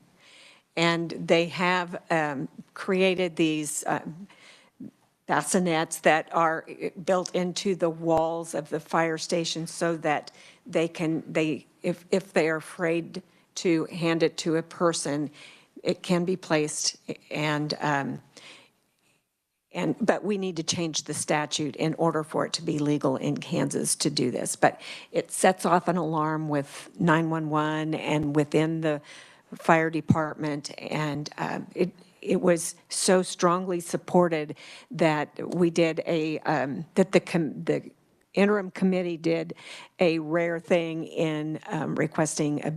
And they have created these bassinets that are built into the walls of the fire station so that they can, if they are afraid to hand it to a person, it can be placed. But we need to change the statute in order for it to be legal in Kansas to do this. But it sets off an alarm with 911 and within the fire department, and it was so strongly supported that we did that the interim committee did a rare thing in requesting a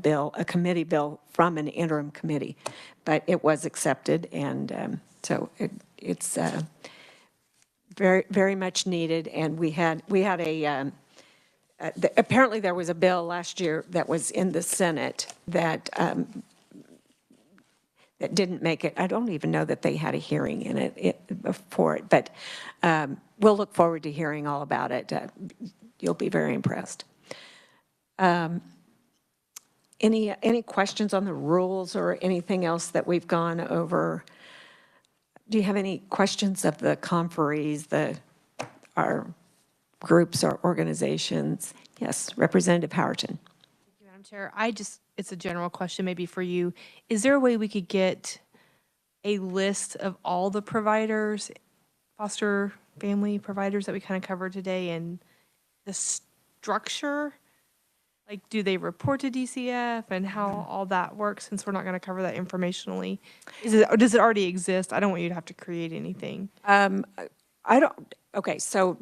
committee bill from an interim committee. But it was accepted, and so it's very, very much needed. And we had apparently there was a bill last year that was in the Senate that that didn't make it. I don't even know that they had a hearing in it for it, but we'll look forward to hearing all about it. You'll be very impressed. Any questions on the rules or anything else that we've gone over? Do you have any questions of the conferees, our groups, our organizations? Yes, Representative Howerton. Thank you, Madam Chair. It's a general question maybe for you. Is there a way we could get a list of all the providers, foster family providers that we kind of covered today, and the structure? Like, do they report to DCF and how all that works, since we're not going to cover that informationally? Does it already exist? I don't want you to have to create anything. Okay, so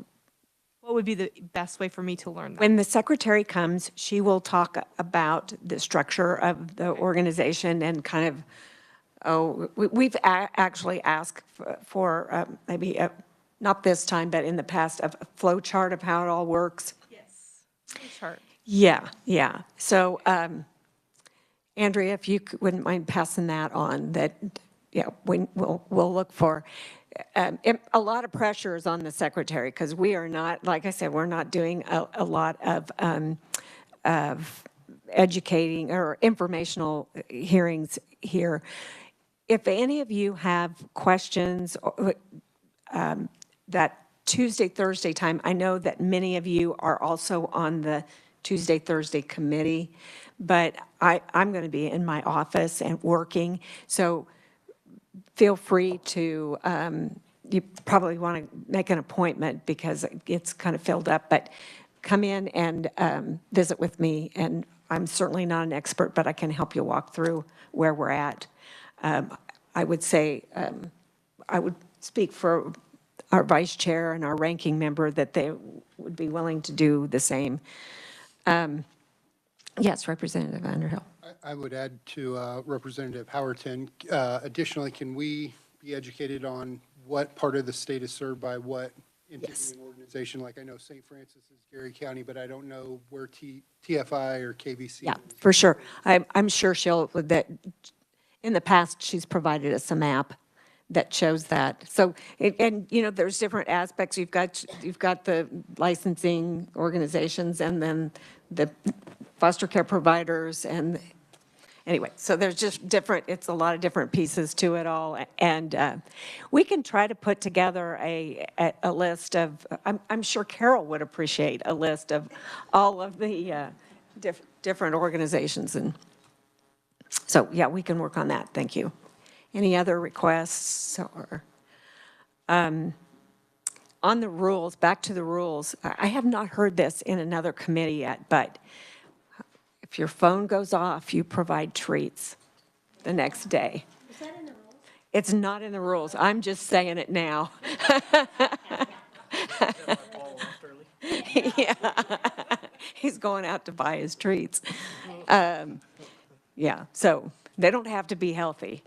what would be the best way for me to learn that? When the secretary comes, she will talk about the structure of the organization and kind of, we've actually asked for maybe, not this time, but in the past, a flow chart of how it all works. Yes, flow chart. Yeah. So, Andrea, if you wouldn't mind passing that on, that, we'll look for. A lot of pressure is on the secretary because we are not, like I said, we're not doing a lot of educating or informational hearings here. If any of you have questions, that Tuesday, Thursday time, I know that many of you are also on the Tuesday, Thursday committee, but I'm going to be in my office and working. So feel free to, you probably want to make an appointment because it's kind of filled up, but come in and visit with me. And I'm certainly not an expert, but I can help you walk through where we're at. I would say, I would speak for our vice chair and our ranking member that they would be willing to do the same. Yes, Representative Underhill. I would add to Representative Howerton. Additionally, can we be educated on what part of the state is served by what entity and organization? Like I know St. Francis is Gary County, but I don't know where TFI or KBC Yeah, is. for sure. I'm sure that in the past she's provided us a map that shows that. So, and there's different aspects. You've got the licensing organizations and then the foster care providers, and anyway, so there's just different, it's a lot of different pieces to it all. And we can try to put together a list of, I'm sure Carol would appreciate a list of all of the different organizations. And so, yeah, we can work on that. Thank you. Any other requests or? On the rules, back to the rules, I have not heard this in another committee yet, but if your phone goes off, you provide treats the next day. Is that in the rules? It's not in the rules. I'm just saying it now. Yeah. He's going out to buy his treats. Yeah, so they don't have to be healthy.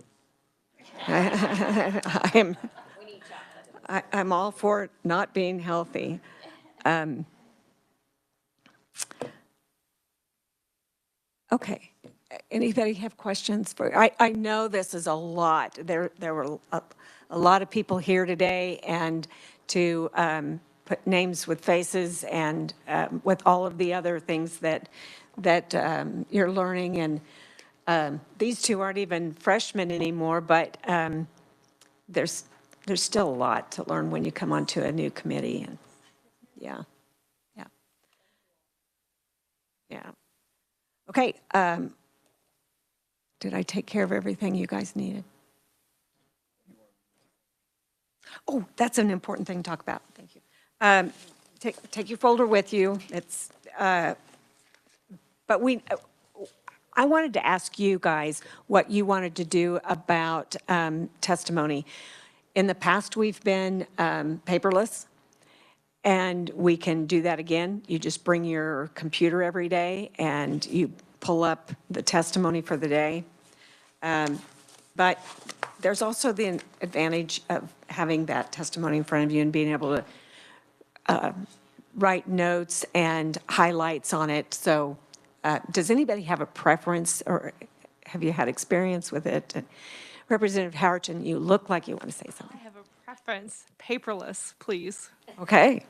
I'm all for it not being healthy. Okay. Anybody have questions for? I know this is a lot. There were a lot of people here today, and to put names with faces and with all of the other things that you're learning. And these two aren't even freshmen anymore, but there's still a lot to learn when you come onto a new committee. And yeah. Okay. Did I take care of everything you guys needed? Oh, that's an important thing to talk about. Thank you. Take your folder with you. It's, but I wanted to ask you guys what you wanted to do about testimony. In the past, we've been paperless, and we can do that again. You just bring your computer every day, and you pull up the testimony for the day. But there's also the advantage of having that testimony in front of you and being able to write notes and highlights on it. So does anybody have a preference, or have you had experience with it? Representative Howerton, you look like you want to say something. I have a preference, paperless, please. Okay.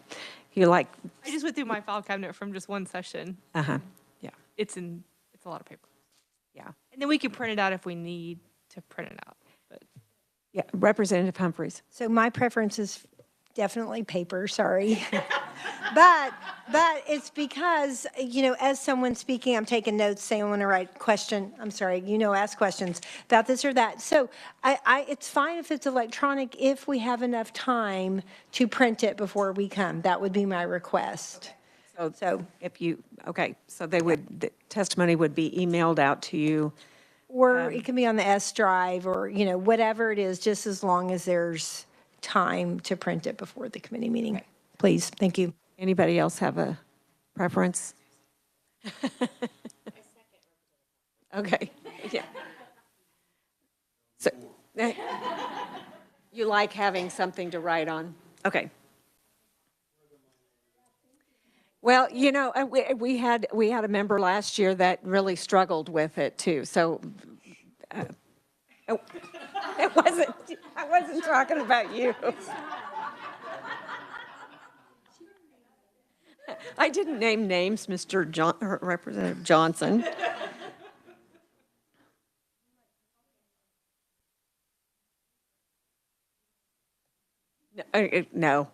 You like? I just went through my file cabinet from just one session. Yeah. It's a lot of paper. Yeah. And then we can print it out if we need to print it out. But Yeah, Representative Humphries. So my preference is definitely paper, sorry. But it's because, as someone speaking, I'm taking notes, saying I want to write question, I'm sorry, ask questions about this or that. So it's fine if it's electronic if we have enough time to print it before we come. That would be my request. So if you, okay, so the testimony would be emailed out to you. Or it can be on the S drive or, whatever it is, just as long as there's time to print it before the committee meeting. Okay. Please, thank you. Anybody else have a preference? Okay, yeah. So, you like having something to write on? Okay. Well, we had a member last year that really struggled with it too. So I wasn't talking about you. I didn't name names, Representative Johnson. No,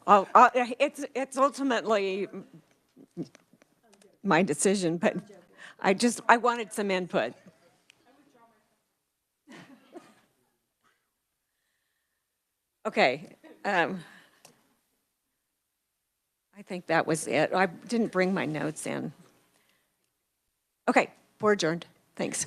it's ultimately my decision, but I wanted some input. Okay. I think that was it. I didn't bring my notes in. Okay, we're adjourned. Thanks.